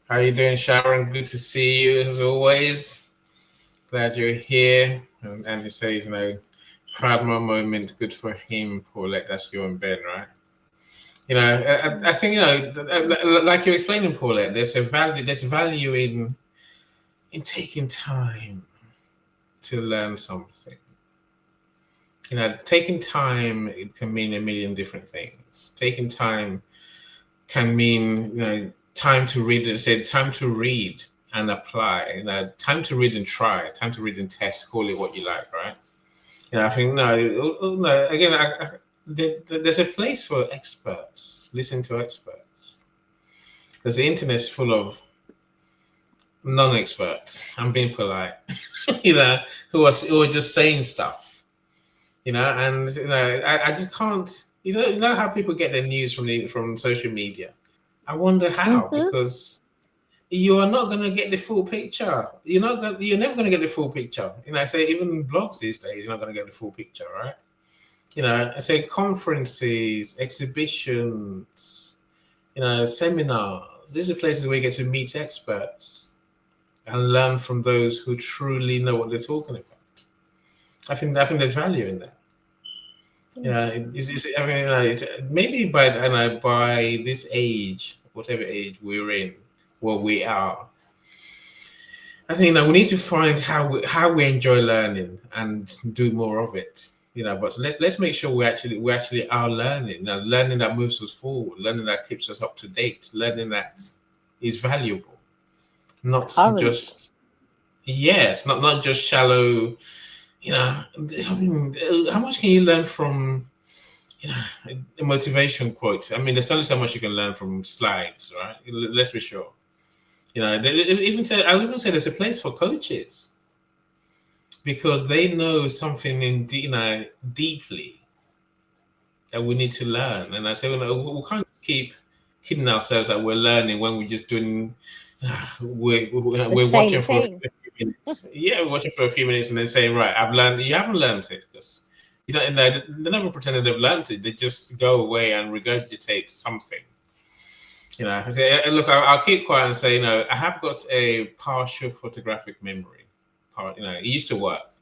How are you doing, Sharon? Good to see you as always. Glad you're here. And he says, you know, proud moment, good for him, Paulette. That's you and Ben, right? You know, I think, you know, like you're explaining, Paulette, there's value in taking time to learn something. You know, taking time, it can mean a million different things. Taking time can mean, you know, time to read, time to read and apply, you know, time to read and try, time to read and test, call it what you like, right? You know, I think, no, again, there's a place for experts, listen to experts. Because the internet is full of non-experts, I'm being polite, you know, who are just saying stuff, you know, and, you know, I just can't, you know how people get their news from social media. I wonder how, because you are not going to get the full picture. You're never going to get the full picture. You know, I say even blogs these days, you're not going to get the full picture, right? You know, I say conferences, exhibitions, you know, seminars. These are places where you get to meet experts and learn from those who truly know what they're talking about. I think there's value in that. Yeah, I mean, it's maybe by this age, whatever age we're in, where we are, I think that we need to find how we enjoy learning and do more of it. But let's make sure we actually are learning. Now, learning that moves us forward, learning that keeps us up to date, learning that is valuable, not Current. just yes, not just shallow. I mean, how much can you learn from you know a motivation quote? I mean, there's only so much you can learn from slides, right? Let's be sure. I'll even say there's a place for coaches because they know something deeply that we need to learn. And I say, we can't just keep kidding ourselves that we're learning when we're just doing, The we're same watching for a thing. few minutes. Yeah, we're watching for a few minutes and then saying, right, I've learned. You haven't learned it because you don't. And they never pretending they've learned it. They just go away and regurgitate something. I say, look, I'll keep quiet and say, I have got a partial photographic memory. It used to work.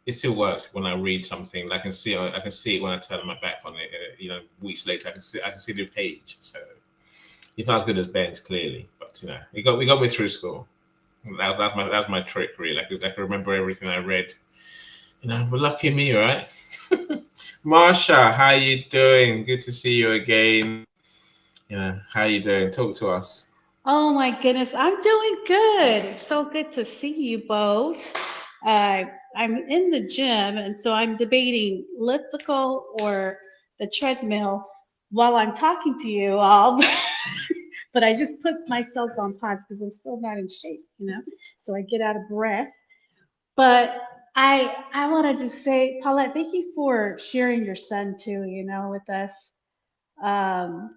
It still works when I read something. I can see it when I turn my back on it. Weeks later, I can see the page. So it's not as good as Ben's clearly, but it got me through school. That's my trick really. I can remember everything I read. But lucky me, right? Marsha, how you doing? Good to see you again. How you doing? Talk to us. Oh my goodness, I'm doing good. It's so good to see you both. Uh, I'm in the gym, and so I'm debating elliptical or the treadmill while I'm talking to you all. But I just put myself on pause because I'm still not in shape. So I get out of breath. But I want to just say, Paulette, thank you for sharing your son too, with us. Um,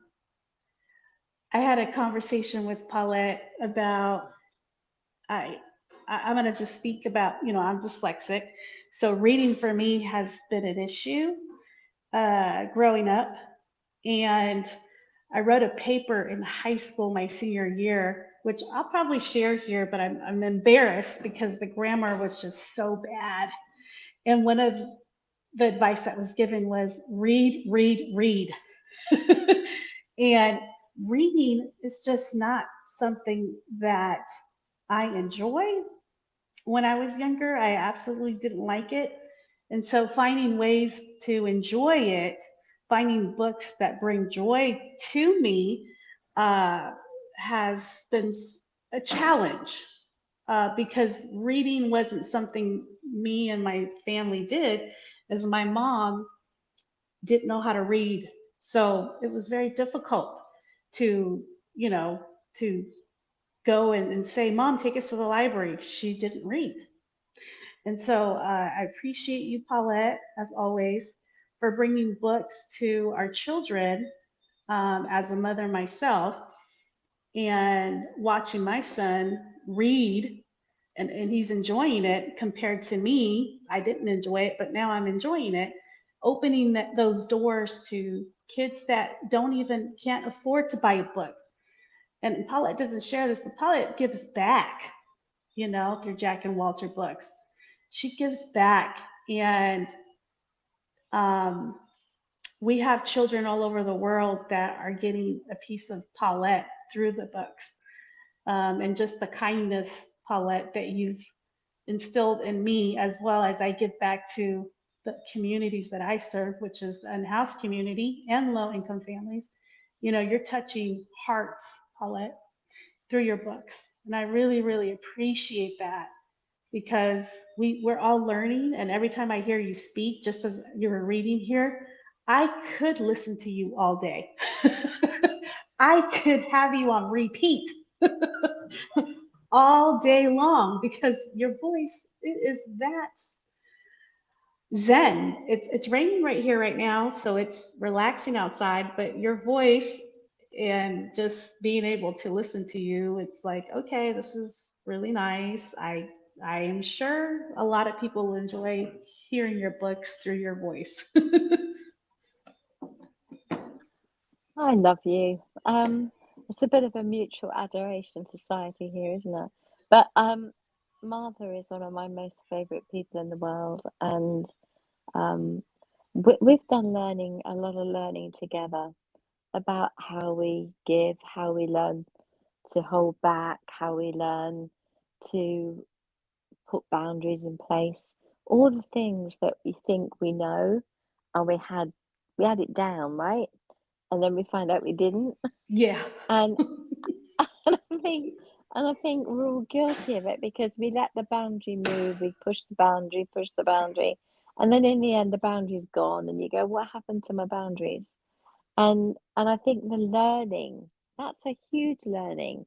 I had a conversation with Paulette about I I'm gonna just speak about, I'm dyslexic. So reading for me has been an issue growing up. And I wrote a paper in high school my senior year, which I'll probably share here, but I'm embarrassed because the grammar was just so bad. And one of the advice that was given was read, read, read. And reading is just not something that I enjoy. When I was younger, I absolutely didn't like it. And so finding ways to enjoy it, finding books that bring joy to me, uh, has been a challenge because reading wasn't something me and my family did, as my mom didn't know how to read. So it was very difficult to, you know, to go and say, Mom, take us to the library. She didn't read. And so I appreciate you, Paulette, as always, for bringing books to our children as a mother myself and watching my son read. And he's enjoying it compared to me. I didn't enjoy it, but now I'm enjoying it. Opening those doors to kids that can't afford to buy a book. And Paulette doesn't share this, but Paulette gives back, through Jack and Walter books. She gives back. And um, we have children all over the world that are getting a piece of Paulette through the books. And just the kindness, Paulette, that you've instilled in me, as well as I give back to the communities that I serve, which is an house community and low income families. You're touching hearts, Paulette, through your books. And I really, really appreciate that because we're all learning. And every time I hear you speak, just as you were reading here, I could listen to you all day. I could have you on repeat all day long because your voice is that zen. It's raining right here right now, so it's relaxing outside, but your voice and just being able to listen to you, it's like, okay, this is really nice. I am sure a lot of people will enjoy hearing your books through your voice. I love you. It's a bit of a mutual adoration society here, isn't it? But Martha is one of my most favorite people in the world, and um, we've done learning, a lot of learning together about how we give, how we learn to hold back, how we learn to put boundaries in place, all the things that we think we know and we had it down, right? And then we find out we didn't. Yeah. And and I think and I think we're all guilty of it because we let the boundary move, we push the boundary, and then in the end the boundary's gone and you go, what happened to my boundaries? And I think the learning, that's a huge learning.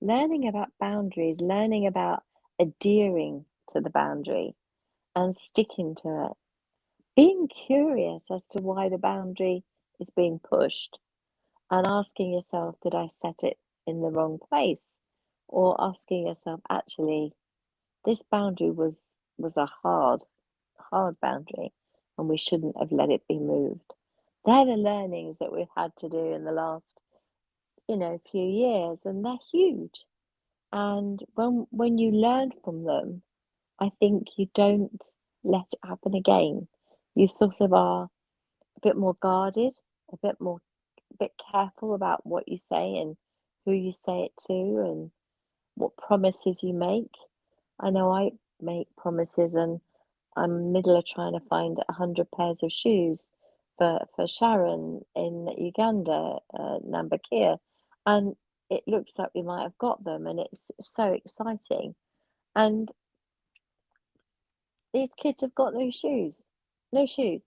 Learning about boundaries, learning about adhering to the boundary and sticking to it. Being curious as to why the boundary is being pushed and asking yourself, did I set it in the wrong place? Or asking yourself, actually, this boundary was a hard boundary, and we shouldn't have let it be moved. They're the learnings that we've had to do in the last, few years, and they're huge. And when you learn from them, I think you don't let it happen again. You sort of are a bit more guarded, a bit careful about what you say and who you say it to and what promises you make. I know I make promises and I'm middle of trying to find 100 pairs of shoes for Sharon in Uganda, Nambakia, and it looks like we might have got them, and it's so exciting. And these kids have got no shoes, no shoes.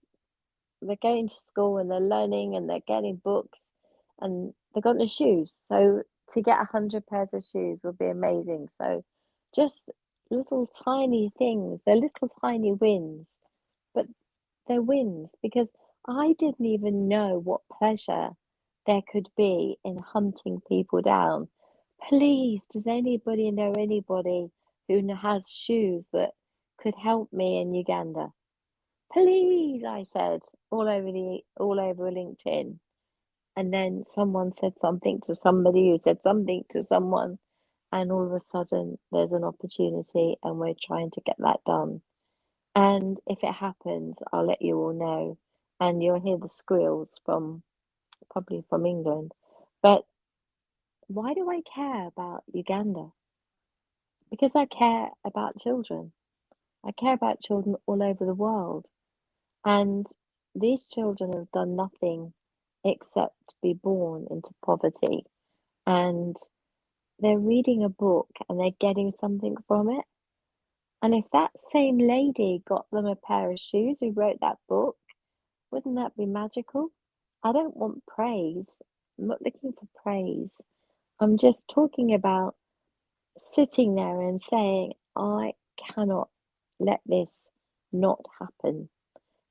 They're going to school and they're learning and they're getting books, and they've got no shoes. So to get 100 pairs of shoes would be amazing. So just little tiny things, they're little tiny wins, but they're wins because I didn't even know what pleasure there could be in hunting people down. Please, does anybody know anybody who has shoes that could help me in Uganda? Please, I said all over LinkedIn. And then someone said something to somebody who said something to someone, and all of a sudden there's an opportunity and we're trying to get that done. And if it happens, I'll let you all know. And you'll hear the squeals from probably from England. But why do I care about Uganda? Because I care about children. I care about children all over the world. And these children have done nothing except be born into poverty. And they're reading a book and they're getting something from it. And if that same lady got them a pair of shoes who wrote that book, wouldn't that be magical? I don't want praise. I'm not looking for praise. I'm just talking about sitting there and saying, I cannot let this not happen.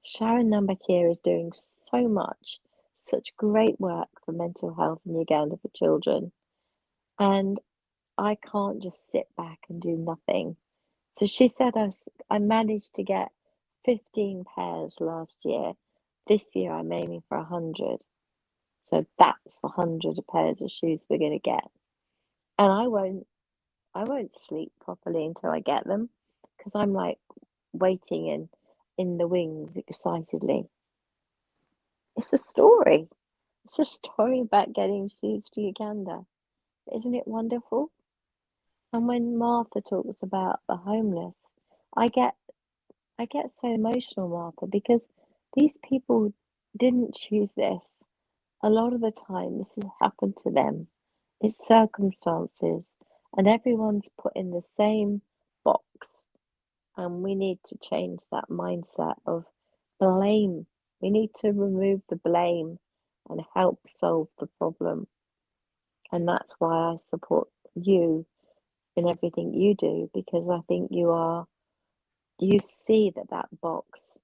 Sharon Nambakia is doing so much, such great work for mental health in Uganda for children. And I can't just sit back and do nothing. So she said I managed to get 15 pairs last year. This year I'm aiming for 100. So that's 100 pairs of shoes we're going to get. And I won't sleep properly until I get them because I'm like waiting in the wings excitedly. It's a story. It's a story about getting shoes to Uganda. Isn't it wonderful? And when Martha talks about the homeless, I get I get so emotional, Martha, because these people didn't choose this. A lot of the time, this has happened to them. It's circumstances, and everyone's put in the same box. And we need to change that mindset of blame. We need to remove the blame and help solve the problem. And that's why I support you in everything you do, because I think you see that box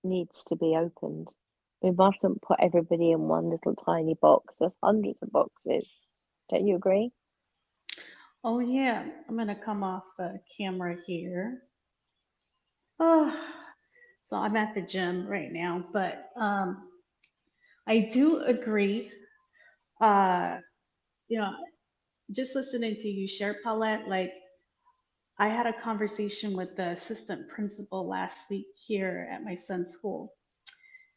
needs to be opened. We mustn't put everybody in one little tiny box. There's hundreds of boxes. Don't you agree? Oh, yeah. I'm going to come off the camera here. Oh, so I'm at the gym right now, but I do agree. Uh, you know, just listening to you share, Paulette, like I had a conversation with the assistant principal last week here at my son's school.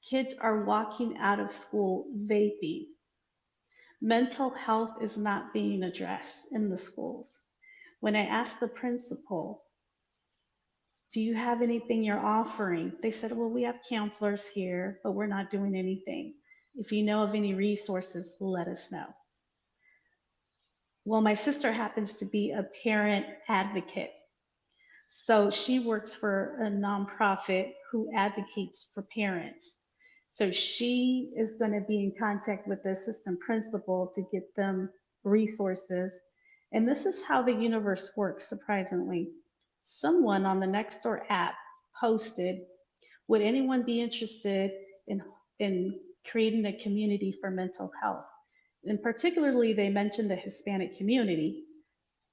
Kids are walking out of school vaping. Mental health is not being addressed in the schools. When I asked the principal, do you have anything you're offering? They said, well, we have counselors here, but we're not doing anything. If you know of any resources, let us know. Well, my sister happens to be a parent advocate. So she works for a nonprofit who advocates for parents. So she is going to be in contact with the assistant principal to get them resources. And this is how the universe works, surprisingly. Someone on the Nextdoor app posted, would anyone be interested in creating a community for mental health? And particularly, they mentioned the Hispanic community,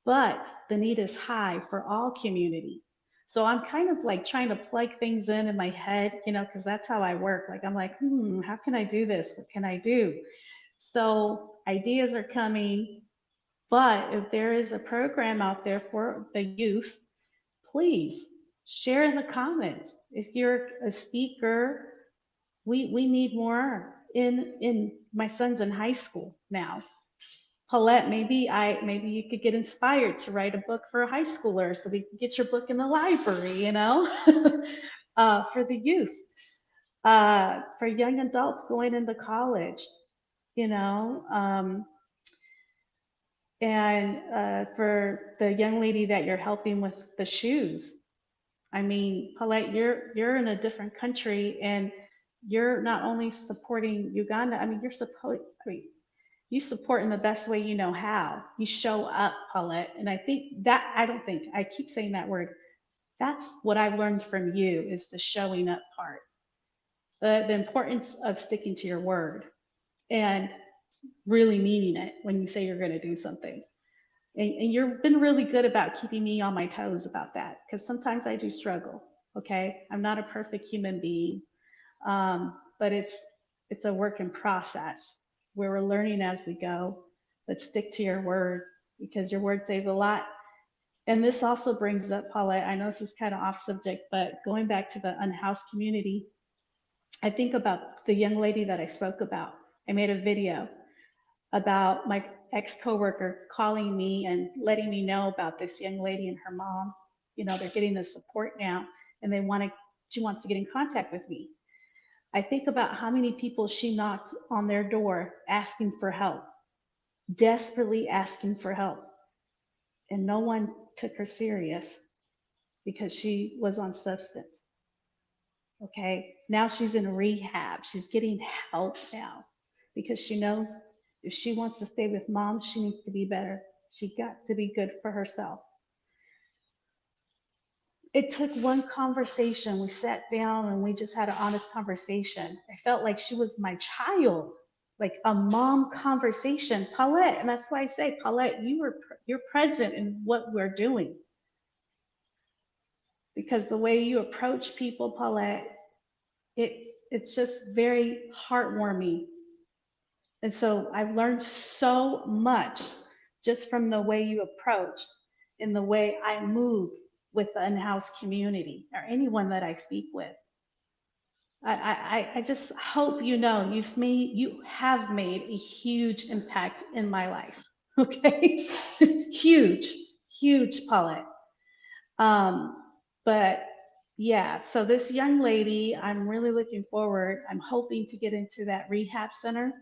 but the need is high for all community. So I'm kind of like trying to plug things in my head, because that's how I work. Like I'm like, how can I do this? What can I do? So ideas are coming, but if there is a program out there for the youth, please share in the comments. If you're a speaker, we need more in my son's in high school now. Paulette, maybe you could get inspired to write a book for a high schooler so we can get your book in the library, for the youth, for young adults going into college, and for the young lady that you're helping with the shoes. I mean, Paulette, you're in a different country and you're not only supporting Uganda, I mean, you support in the best way you know how. You show up, Paulette. And I keep saying that word. That's what I've learned from you is the showing up part. The importance of sticking to your word and really meaning it when you say you're going to do something. And you've been really good about keeping me on my toes about that because sometimes I do struggle. Okay. I'm not a perfect human being, but it's a work in process where we're learning as we go. But stick to your word because your word says a lot. And this also brings up, Paulette, I know this is kind of off subject, but going back to the unhoused community, I think about the young lady that I spoke about. I made a video about my ex-coworker calling me and letting me know about this young lady and her mom. They're getting the support now and she wants to get in contact with me. I think about how many people she knocked on their door asking for help, desperately asking for help. And no one took her serious because she was on substance. Okay. Now she's in rehab. She's getting help now because she knows if she wants to stay with mom, she needs to be better. She got to be good for herself. It took one conversation. We sat down and we just had an honest conversation. I felt like she was my child, like a mom conversation. Paulette, and that's why I say, Paulette, you're present in what we're doing. Because the way you approach people, Paulette, it's just very heartwarming. And so I've learned so much just from the way you approach and the way I move with the in-house community or anyone that I speak with. I just hope you have made a huge impact in my life. Okay. huge, Paulette. But yeah, so this young lady, I'm really looking forward. I'm hoping to get into that rehab center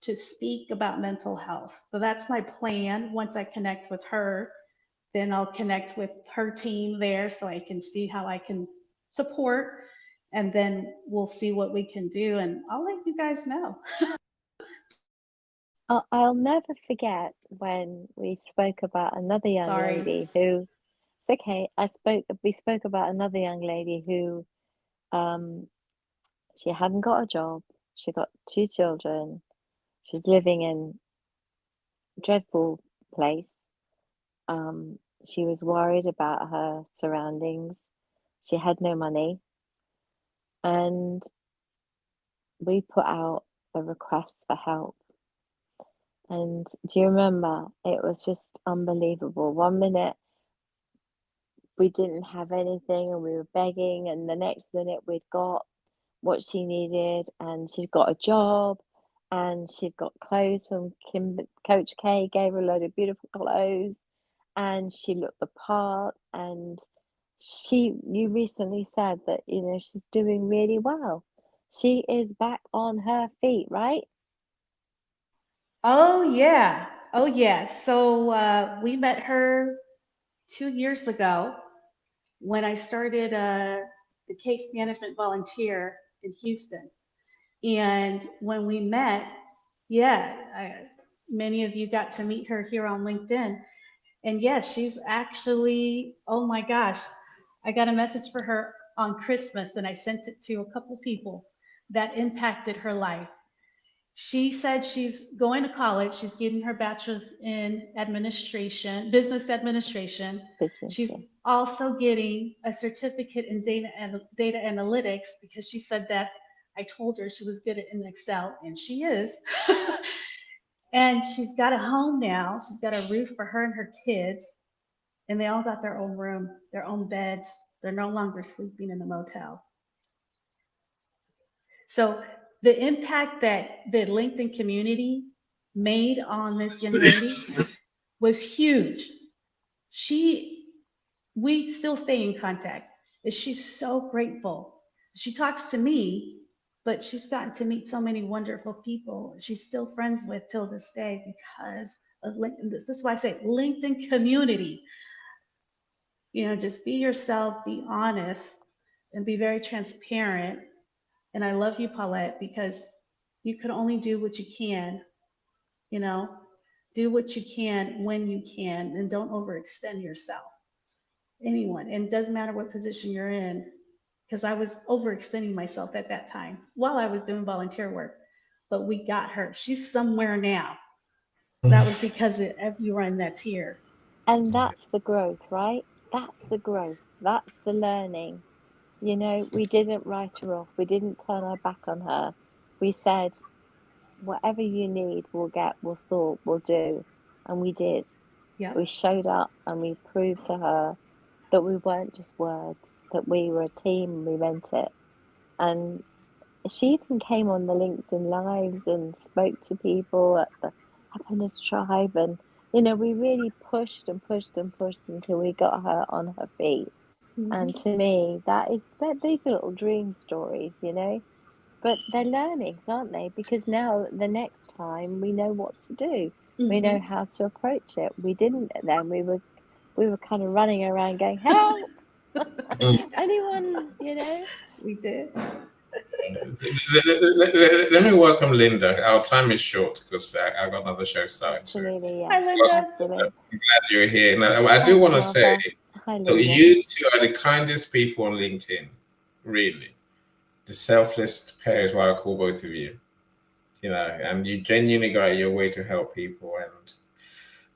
to speak about mental health. So that's my plan. Once I connect with her, then I'll connect with her team there so I can see how I can support. And then we'll see what we can do. And I'll let you guys know. I'll never forget when we spoke about another young Sorry. lady who, it's okay, we spoke about another young lady who, she hadn't got a job. She got 2 children. She's living in a dreadful place. She was worried about her surroundings. She had no money. And we put out a request for help. And do you remember? It was just unbelievable. One minute we didn't have anything and we were begging, and the next minute we'd got what she needed, and she'd got a job, and she'd got clothes from Coach K gave her a load of beautiful clothes, and she looked the part, and you recently said that, she's doing really well. She is back on her feet, right? Oh yeah. Oh yeah. So we met her 2 years ago when I started the case management volunteer in Houston. And when we met, yeah, many of you got to meet her here on LinkedIn. And yes, she's actually, oh my gosh, I got a message for her on Christmas and I sent it to a couple people that impacted her life. She said she's going to college. She's getting her bachelor's in administration, business administration. Business, She's yeah. also getting a certificate in data analytics because she said that I told her she was good at in Excel, and she is. And she's got a home now. She's got a roof for her and her kids, and they all got their own room, their own beds. They're no longer sleeping in a motel. So the impact that the LinkedIn community made on this young lady was huge. She, we still stay in contact, and she's so grateful. She talks to me, but she's gotten to meet so many wonderful people she's still friends with till this day because of LinkedIn. This is why I say LinkedIn community. Just be yourself, be honest, and be very transparent. And I love you, Paulette, because you can only do what you can, you know, do what you can when you can, and don't overextend yourself. Anyone, and it doesn't matter what position you're in, because I was overextending myself at that time while I was doing volunteer work. But we got her. She's somewhere now. That was because of everyone that's here. And that's the growth, right? That's the growth. That's the learning. We didn't write her off. We didn't turn our back on her. We said, whatever you need, we'll get, we'll sort, we'll do. And we did. We Yep. showed up and we proved to her that we weren't just words, that we were a team and we meant it. And she even came on the LinkedIn Lives and spoke to people at the Happiness Tribe. And, we really pushed and pushed and pushed until we got her on her feet. And Mm-hmm. to me, these are little dream stories. But they're learnings, aren't they? Because now the next time we know what to do. We know Mm-hmm. how to approach it. We didn't then. We were kind of running around going, help! Anyone? We did. Let me welcome Linda. Our time is short because I've got another show starting soon. Absolutely, yeah. Hi, Linda. Absolutely. Glad you're here. Now, I do Thanks, want to say, Martha. Hi, so Linda. you two are the kindest people on LinkedIn, really. The selfless pair is what I call both of you. And you genuinely go out of your way to help people, and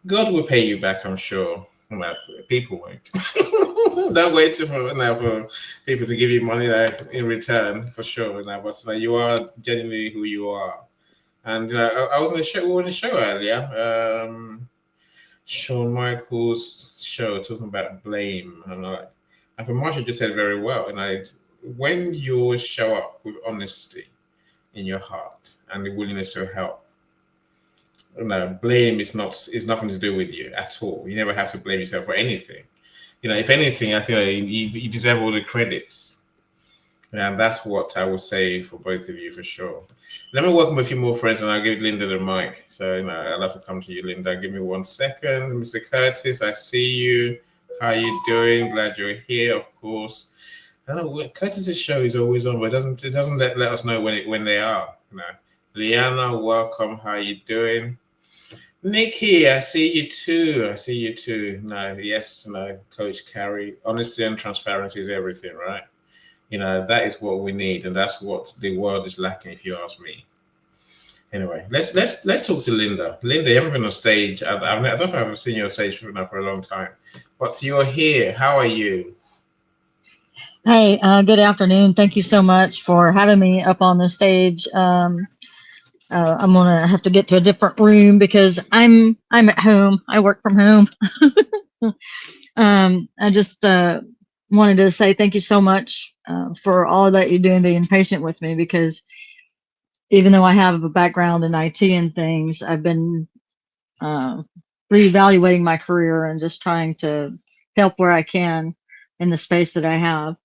God will pay you back, I'm sure. Well, people won't. Don't wait for people to give you money in return, for sure. But you are genuinely who you are. And I was on a show. We were on a show earlier. Shawn Michaels' show talking about blame, and for Marsha just said it very well. And when you show up with honesty in your heart and the willingness to help, blame is nothing to do with you at all. You never have to blame yourself for anything. If anything, I think you deserve all the credits. And that's what I will say for both of you for sure. Let me welcome a few more friends and I'll give Linda the mic. So I'd love to come to you, Linda. Give me 1 second. Mr. Curtis, I see you. How are you doing? Glad you're here, of course. I don't know, Curtis's show is always on, but it doesn't let us know when they are. Liana, welcome. How are you doing? Nikki, I see you too. No, Coach Carrie. Honesty and transparency is everything, right? That is what we need, and that's what the world is lacking, if you ask me. Anyway, let's talk to Linda. Linda, you haven't been on stage. I don't think I've seen you on stage for a long time, but you're here. How are you? Hey, good afternoon. Thank you so much for having me up on the stage. I'm gonna have to get to a different room because I'm at home. I work from home. I just wanted to say thank you so much for all that you do and being patient with me, because even though I have a background in IT and things, I've been reevaluating my career and just trying to help where I can in the space that I have.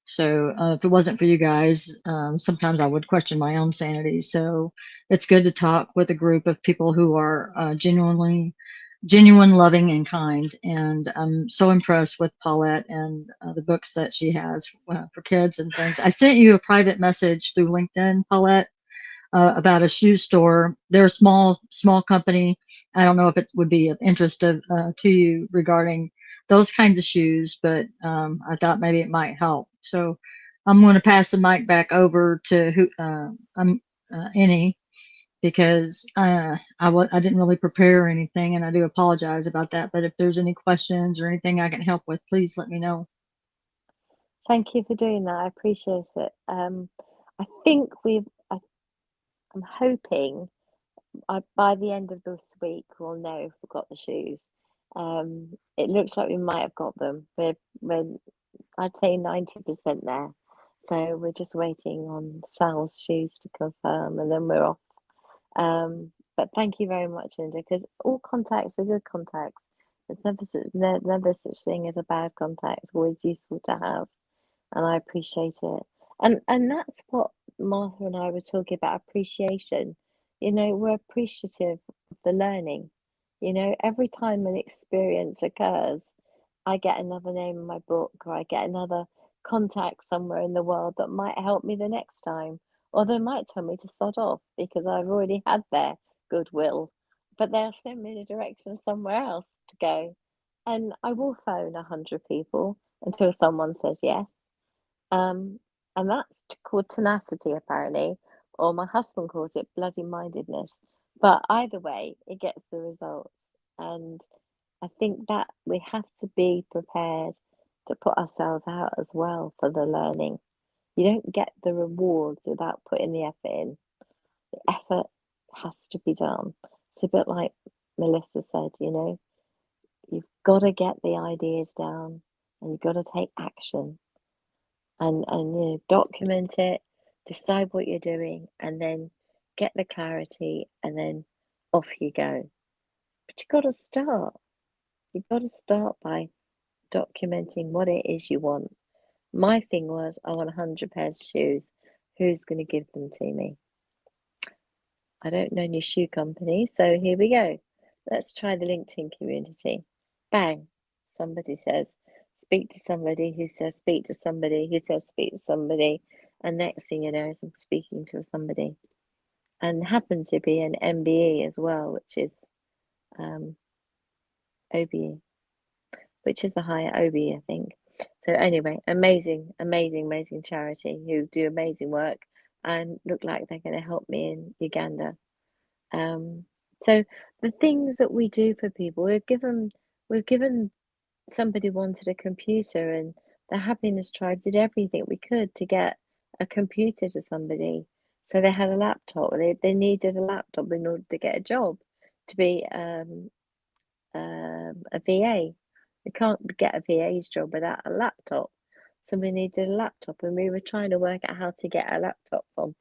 So if it wasn't for you guys, sometimes I would question my own sanity. So it's good to talk with a group of people who are genuine, loving, and kind. And I'm so impressed with Paulette and the books that she has for kids and things. I sent you a private message through LinkedIn, Paulette, about a shoe store. They're a small company. I don't know if it would be of interest to you regarding those kinds of shoes, but I thought maybe it might help. So I'm going to pass the mic back over to Annie, because I didn't really prepare anything, and I do apologize about that. But if there's any questions or anything I can help with, please let me know. Thank you for doing that. I appreciate it. I think I'm hoping by the end of this week we'll know if we've got the shoes. It looks like we might have got them. We're I'd say 90% there. So we're just waiting on Sal's shoes to confirm, and then we're off. But thank you very much, Linda, because all contacts are good contacts. There's never such thing as a bad contact. It's always useful to have, and I appreciate it. And that's what Martha and I were talking about, appreciation. We're appreciative of the learning. Every time an experience occurs, I get another name in my book, or I get another contact somewhere in the world that might help me the next time. Or they might tell me to sod off because I've already had their goodwill, but they'll send me in a direction somewhere else to go. And I will phone 100 people until someone says yes. And that's called tenacity, apparently, or my husband calls it bloody mindedness. But either way, it gets the results. And I think that we have to be prepared to put ourselves out as well for the learning. You don't get the rewards without putting the effort in. The effort has to be done. It's a bit like Melissa said, you've got to get the ideas down and you've got to take action and document it, decide what you're doing, and then get the clarity, and then off you go. But you've got to start. You've got to start by documenting what it is you want. My thing was, I want 100 pairs of shoes. Who's going to give them to me? I don't know any shoe company, so here we go. Let's try the LinkedIn community. Bang! Somebody says, speak to somebody who says, speak to somebody who says, speak to somebody. And next thing you know, I'm speaking to somebody. And happened to be an MBE as well, which is OBE, which is the higher OBE, I think. So anyway, amazing charity who do amazing work and look like they're going to help me in Uganda. So the things that we do for people, we've given somebody wanted a computer, and the Happiness Tribe did everything we could to get a computer to somebody. So they had a laptop. They needed a laptop in order to get a job, to be a VA. You can't get a VA's job without a laptop. So we needed a laptop, and we were trying to work out how to get a laptop from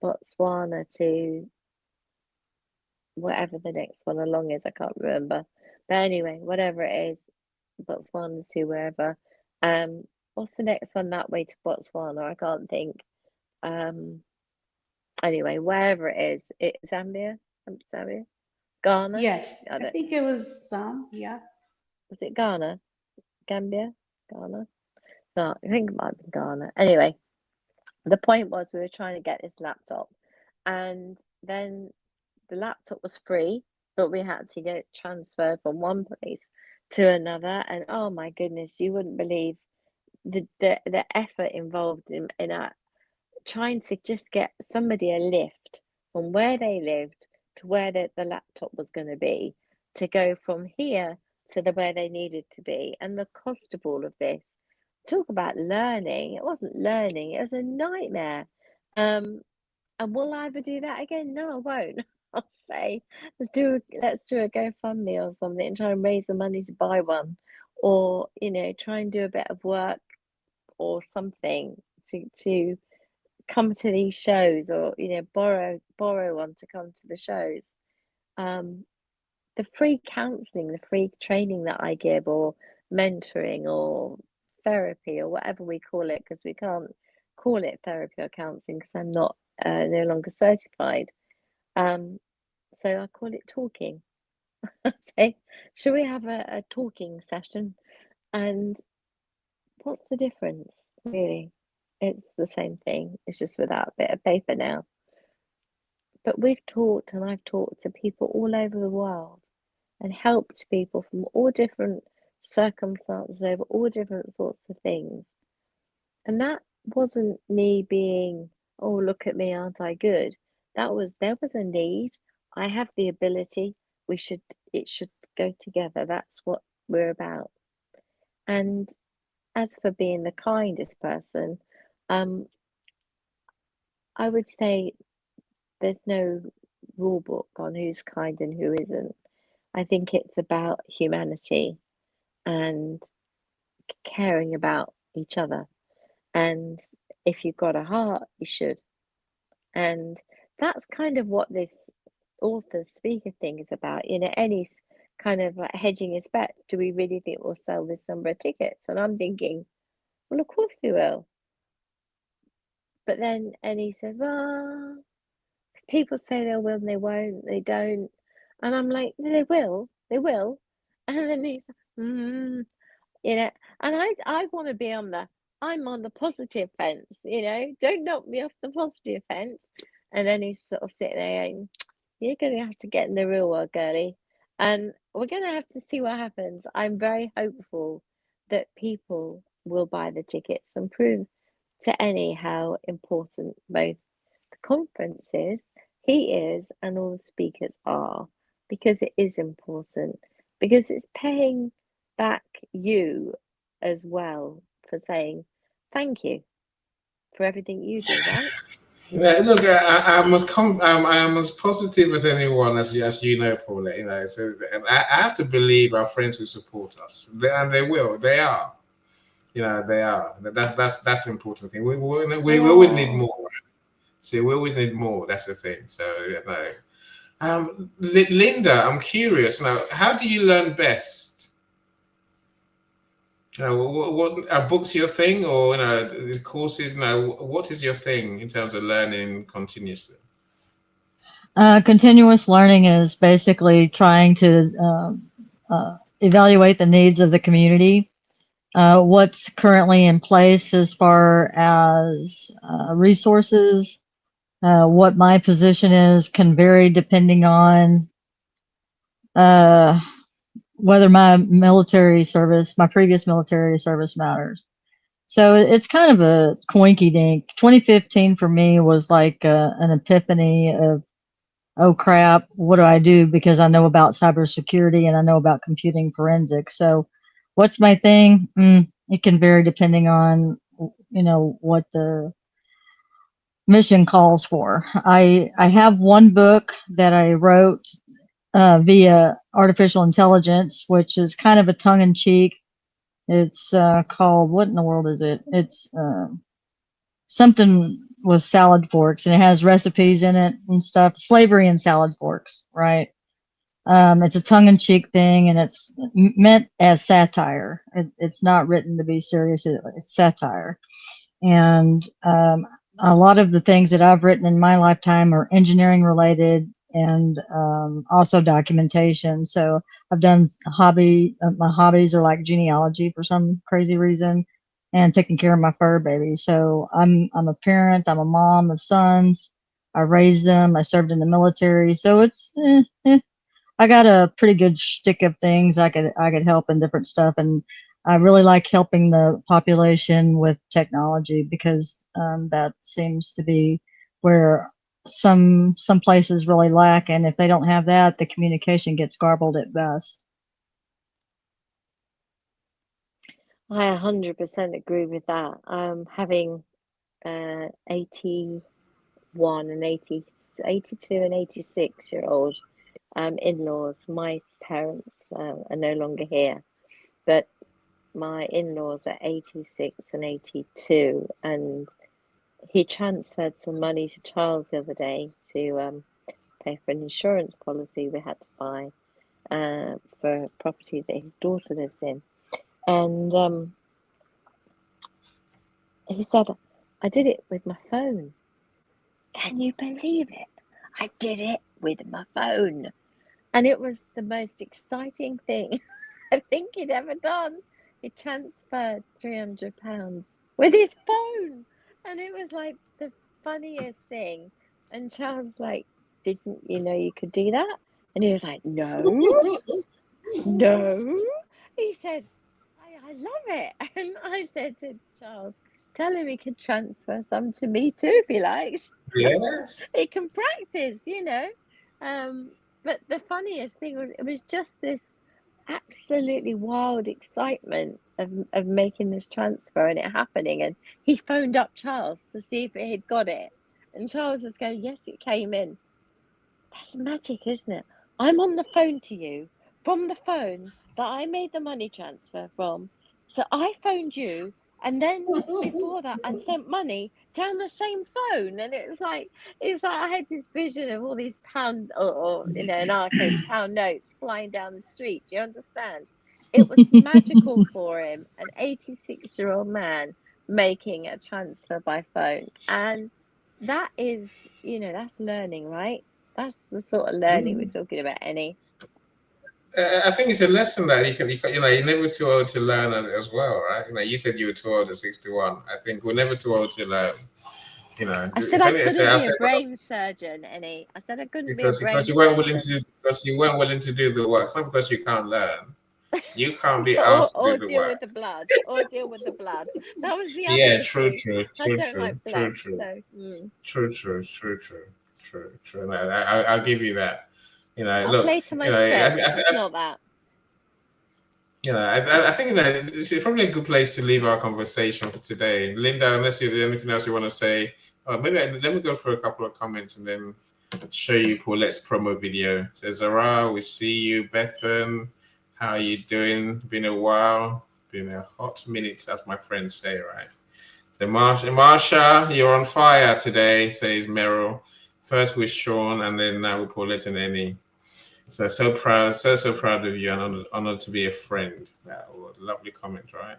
Botswana to whatever the next one along is. I can't remember. But anyway, whatever it is, Botswana to wherever. What's the next one that way to Botswana? I can't think. Anyway, wherever it is, Zambia? Zambia? Ghana? Yes, I think it was yeah. Was it Ghana? Gambia? Ghana? No, I think it might be Ghana. Anyway, the point was we were trying to get this laptop, and then the laptop was free, but we had to get it transferred from one place to another. And oh my goodness, you wouldn't believe the effort involved in trying to just get somebody a lift from where they lived to where the laptop was going to be, to go from here to where they needed to be, and the cost of all of this. Talk about learning. It wasn't learning, it was a nightmare. And will I ever do that again? No, I won't. I'll say, let's do a GoFundMe or something and try and raise the money to buy one, or try and do a bit of work or something to come to these shows, or borrow one to come to the shows. The free counseling, the free training that I give, or mentoring, or therapy, or whatever we call it, because we can't call it therapy or counseling because I'm not no longer certified. So I call it talking. Say, should we have a talking session? And what's the difference, really? It's the same thing. It's just without a bit of paper now. But we've talked, and I've talked to people all over the world and helped people from all different circumstances over all different sorts of things. And that wasn't me being, oh, look at me, aren't I good? There was a need. I have the ability. It should go together. That's what we're about. And as for being the kindest person, I would say there's no rule book on who's kind and who isn't. I think it's about humanity and caring about each other. And if you've got a heart, you should. And that's kind of what this author speaker thing is about. Any kind of like hedging his bet. Do we really think we'll sell this number of tickets? And I'm thinking, well, of course we will. But then, and he says, well, people say they will and they won't, they don't. And I'm like, they will. And then he's, and I want to be I'm on the positive fence, don't knock me off the positive fence. And then he's sort of sitting there going, you're going to have to get in the real world, girlie. And we're going to have to see what happens. I'm very hopeful that people will buy the tickets and prove to Annie how important both the conferences he is and all the speakers are, because it is important, because it's paying back you as well for saying thank you for everything you do, right? Yeah, look, I am as positive as anyone, as you know, Paula. So and I have to believe our friends will support us, and they will. They are. They are. That's the important thing. We always need more. Right? See, we always need more. That's the thing. So, Linda, I'm curious now. How do you learn best? What are books your thing, or these courses? What is your thing in terms of learning continuously? Continuous learning is basically trying to evaluate the needs of the community. What's currently in place as far as resources. What my position is can vary depending on whether my previous military service matters. So it's kind of a coinky dink. 2015 for me was like an epiphany of, oh crap, what do I do? Because I know about cybersecurity and I know about computing forensics. So what's my thing? It can vary depending on, what the mission calls for. I have one book that I wrote via artificial intelligence, which is kind of a tongue in cheek. It's called, what in the world is it? It's something with salad forks, and it has recipes in it and stuff. Slavery and salad forks, right? It's a tongue-in-cheek thing, and it's meant as satire. It's not written to be serious. It's satire. And a lot of the things that I've written in my lifetime are engineering related, and also documentation. So I've done my hobbies are like genealogy for some crazy reason, and taking care of my fur baby. So I'm a parent. I'm a mom of sons. I raised them. I served in the military. So it's I got a pretty good shtick of things I could help in different stuff, and I really like helping the population with technology, because that seems to be where some places really lack, and if they don't have that, the communication gets garbled at best. I 100% agree with that. Having 81 and 82 and 86-year-old in-laws. My parents are no longer here, but my in-laws are 86 and 82, and he transferred some money to Charles the other day to pay for an insurance policy we had to buy for a property that his daughter lives in. And he said, I did it with my phone. Can you believe it? I did it with my phone. And it was the most exciting thing I think he'd ever done. He transferred £300 with his phone. And it was like the funniest thing. And Charles was like, didn't you know you could do that? And he was like, no, no. He said, I love it. And I said to Charles, tell him he can transfer some to me too if he likes. Yes. He can practice, you know. But the funniest thing was, it was just this absolutely wild excitement of making this transfer and it happening. And he phoned up Charles to see if he'd got it. And Charles was going, yes, it came in. That's magic, isn't it? I'm on the phone to you from the phone that I made the money transfer from. So I phoned you, and then before that, I sent money down the same phone. And it's like I had this vision of all these pound, or you know, in our case, pound notes flying down the street. Do you understand? It was magical for him, an 86-year-old man making a transfer by phone. And that is, you know, that's learning, right? That's the sort of learning we're talking about, Annie. I think it's a lesson that you can, you know, you're never too old to learn as well, right? You know, you said you were too old at 61. I think we're never too old to learn. You know, I said I couldn't be a brain surgeon, Annie. I said I couldn't be a brain because you weren't surgeon. willing to do, because you weren't willing to do the work. It's not because you can't learn. You can't be or asked to do the deal work. with the blood, or deal with the blood. That was the other Yeah, issue. true. I don't like blood. True. So, True. No, I'll give you that. You know, I look, play to my you know, strengths. It's not that. You know, I think, you know, it's probably a good place to leave our conversation for today. Linda, unless there's anything else you want to say, maybe let me go through a couple of comments and then show you Paulette's promo video. It says, Zara, we see you. Bethan, how are you doing? Been a while. Been a hot minute, as my friends say, right? So Marsha, you're on fire today, says Meryl. First with Sean, and then now with Paulette and Annie. So proud, so proud of you, and honored to be a friend. That was a lovely comment, right?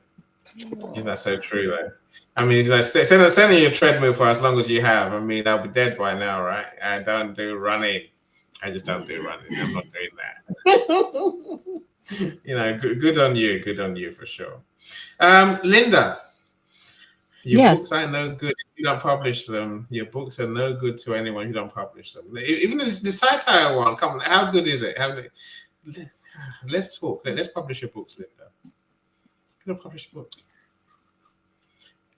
Isn't that so true, though? I mean, like, send me your treadmill for as long as you have. I mean, I'll be dead by now, right? I don't do running. I just don't do running. I'm not doing that. You know, good on you. Good on you for sure. Linda, your books are no good if you don't publish them. Your books are no good to anyone who don't publish them. Even the satire one, come on, how good is it? Let's talk. Let's publish your books, Linda. You don't publish books.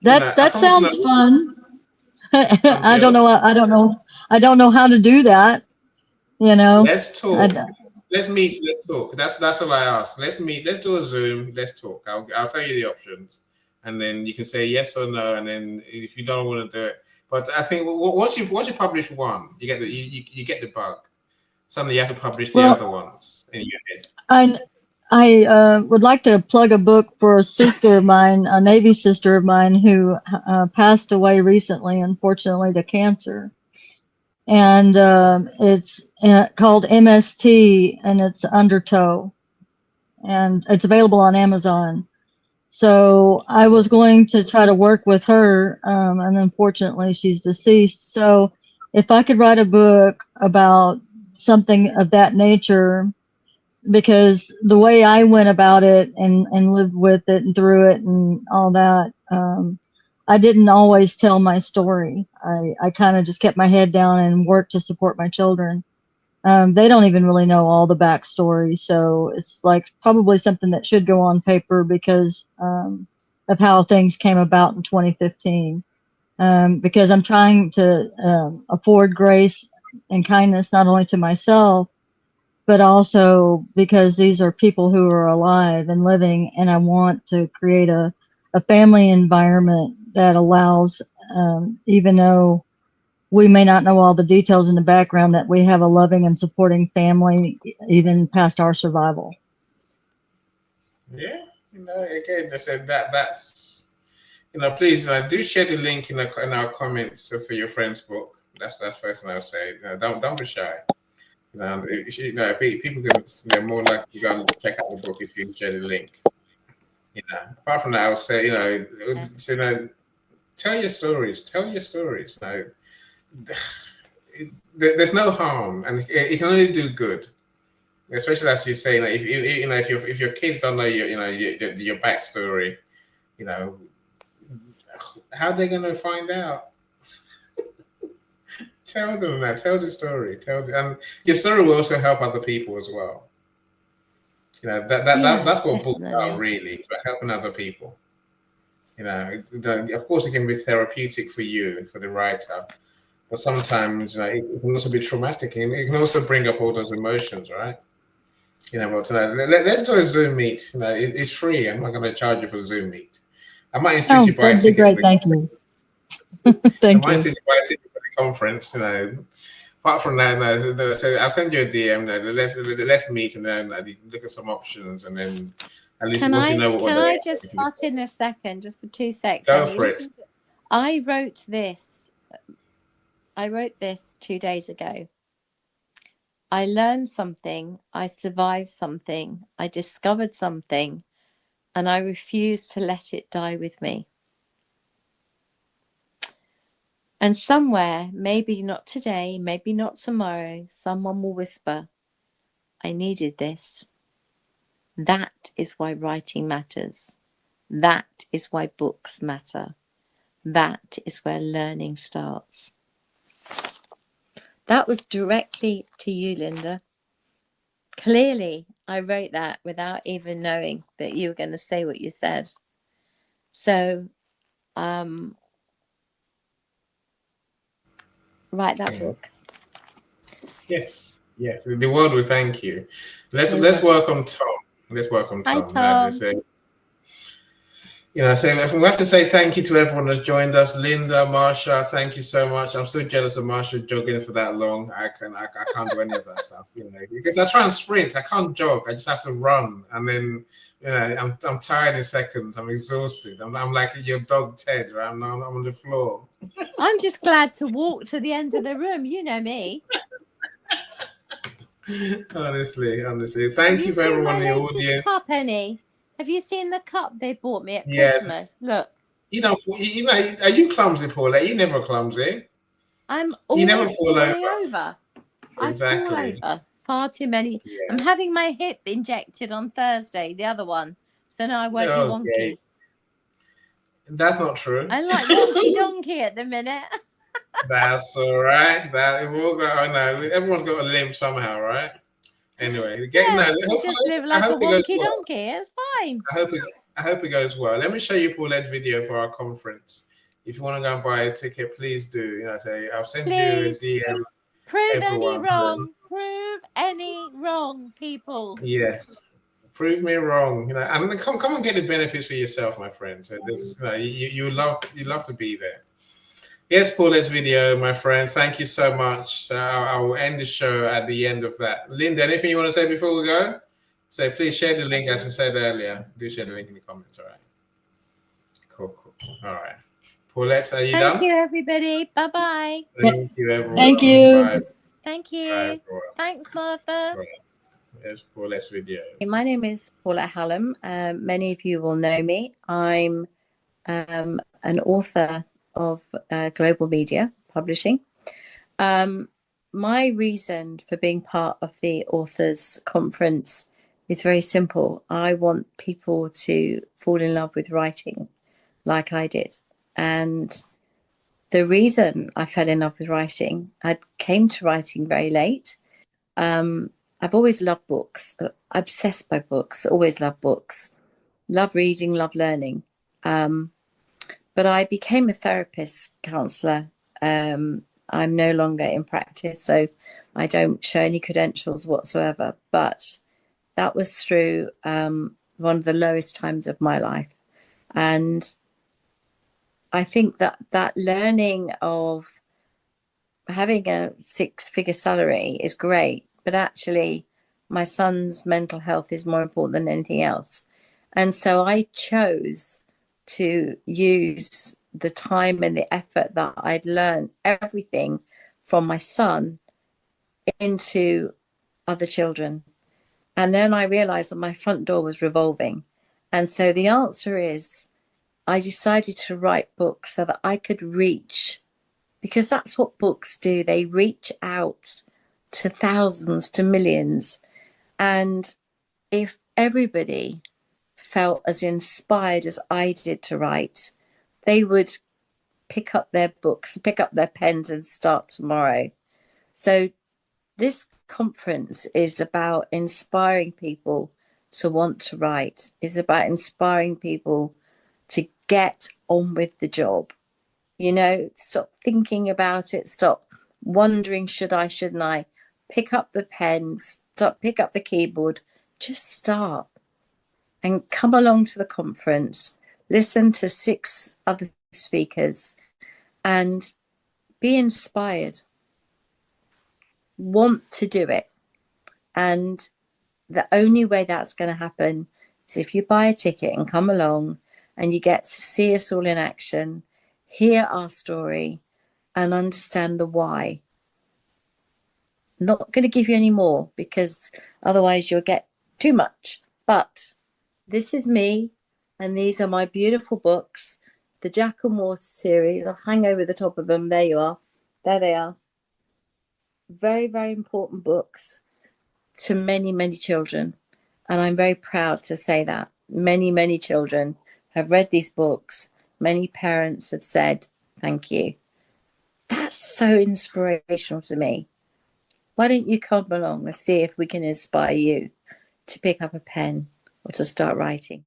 That sounds fun. I don't know how to do that. You know. Let's talk. Let's meet. Let's talk. That's all I ask. Let's meet. Let's do a Zoom. Let's talk. I'll tell you the options. And then you can say yes or no, and then if you don't want to do it, but I think once you publish one, you get the bug. Suddenly you have to publish the other ones in your head. I would like to plug a book for a sister of mine, a Navy sister of mine who passed away recently, unfortunately, to cancer, and it's called MST, and it's Undertow, and it's available on Amazon. So I was going to try to work with her, and unfortunately she's deceased. So if I could write a book about something of that nature, because the way I went about it and lived with it and through it and all that, I didn't always tell my story. I kind of just kept my head down and worked to support my children. They don't even really know all the backstory, so it's like probably something that should go on paper because of how things came about in 2015. Because I'm trying to afford grace and kindness not only to myself, but also because these are people who are alive and living, and I want to create a family environment that allows, even though we may not know all the details in the background, that we have a loving and supporting family even past our survival. Yeah, Again, I said that's please do share the link in our comments for your friend's book. That's first thing I'll say. Don't be shy. People they're more likely to go and check out the book if you share the link. Apart from that, I'll say, tell your stories. Tell your stories. There's no harm, and it can only do good. Especially as you say, if your kids don't know your backstory, how are they going to find out? Tell them that. Tell the story. And your story will also help other people as well. That's what books are really. It's about helping other people. Of course, it can be therapeutic for you, for the writer, but sometimes it can also be traumatic, and it can also bring up all those emotions, right? But let's do a Zoom meet. It's free. I'm not going to charge you for Zoom meet. I might insist you buy a ticket. Great. Thank you. I might insist you buy a ticket for the conference. Apart from that, I'll send you a DM. Let's meet and then look at some options, and then at least once you know what. Can I just butt in a second, just for 2 seconds? Go for it. I wrote this 2 days ago. I learned something, I survived something, I discovered something, and I refuse to let it die with me. And somewhere, maybe not today, maybe not tomorrow, someone will whisper, I needed this. That is why writing matters. That is why books matter. That is where learning starts. That was directly to you, Linda. Clearly, I wrote that without even knowing that you were going to say what you said. So, write that book. Yes. The world will thank you. Let's welcome Tom. Hi, Tom. So we have to say thank you to everyone that's joined us. Linda, Marsha, thank you so much. I'm still jealous of Marsha jogging for that long. I can't do any of that stuff, because I try and sprint. I can't jog. I just have to run, and then I'm tired in seconds. I'm exhausted. I'm like your dog Ted, right? I'm on the floor. I'm just glad to walk to the end of the room. You know me. Honestly, thank you for everyone in the audience. Cup, Penny? Have you seen the cup they bought me at Christmas? Look. Are you clumsy, Paula? You never clumsy. I'm always falling over. Exactly. I fall over far too many. Yeah. I'm having my hip injected on Thursday, the other one. So now I won't be wonky. That's not true. I'm like wonky donkey at the minute. That's all right. Everyone's got a limp somehow, right? Anyway, just live like a wonky donkey. It's fine. I hope it goes well. Let me show you Paulette's video for our conference. If you want to go and buy a ticket, please do. I'll send you a DM. Prove any wrong, people. Yes. Prove me wrong. And come and get the benefits for yourself, my friend. So this, you love to be there. Yes, Paulette's video, my friends. Thank you so much. So I will end the show at the end of that. Linda, anything you want to say before we go? So please share the link, as I said earlier. Do share the link in the comments. All right. Cool. All right. Paulette, are you done? Thank you, everybody. Bye-bye. Thank you, everyone. Thank you. Bye. Thank you. Bye, thanks, Martha. Right. There's Paulette's video. My name is Paulette Hallam. Many of you will know me. I'm an author of Global.Media publishing. My reason for being part of the authors conference is very simple. I want people to fall in love with writing like I did. And the reason I fell in love with writing, I came to writing very late. I've always loved books, obsessed by books, always loved books, love reading, love learning. But I became a therapist counsellor. I'm no longer in practice, so I don't show any credentials whatsoever. But that was through one of the lowest times of my life. And I think that learning of having a 6-figure salary is great, but actually my son's mental health is more important than anything else. And so I chose to use the time and the effort that I'd learned everything from my son into other children. And then I realized that my front door was revolving. And so the answer is I decided to write books so that I could reach, because that's what books do. They reach out to thousands, to millions. And if everybody felt as inspired as I did to write, they would pick up their books, pick up their pens and start tomorrow. So this conference is about inspiring people to want to write, is about inspiring people to get on with the job. You know, stop thinking about it, stop wondering, should I, shouldn't I? Pick up the pen, pick up the keyboard, just start and come along to the conference, listen to 6 other speakers and be inspired. Want to do it. And the only way that's going to happen is if you buy a ticket and come along and you get to see us all in action, hear our story and understand the why. Not going to give you any more because otherwise you'll get too much. But this is me and these are my beautiful books, the Jack and Water series. I'll hang over the top of them. There you are. There they are. Very, very important books to many, many children. And I'm very proud to say that many, many children have read these books. Many parents have said, thank you. That's so inspirational to me. Why don't you come along and see if we can inspire you to pick up a pen or to start writing?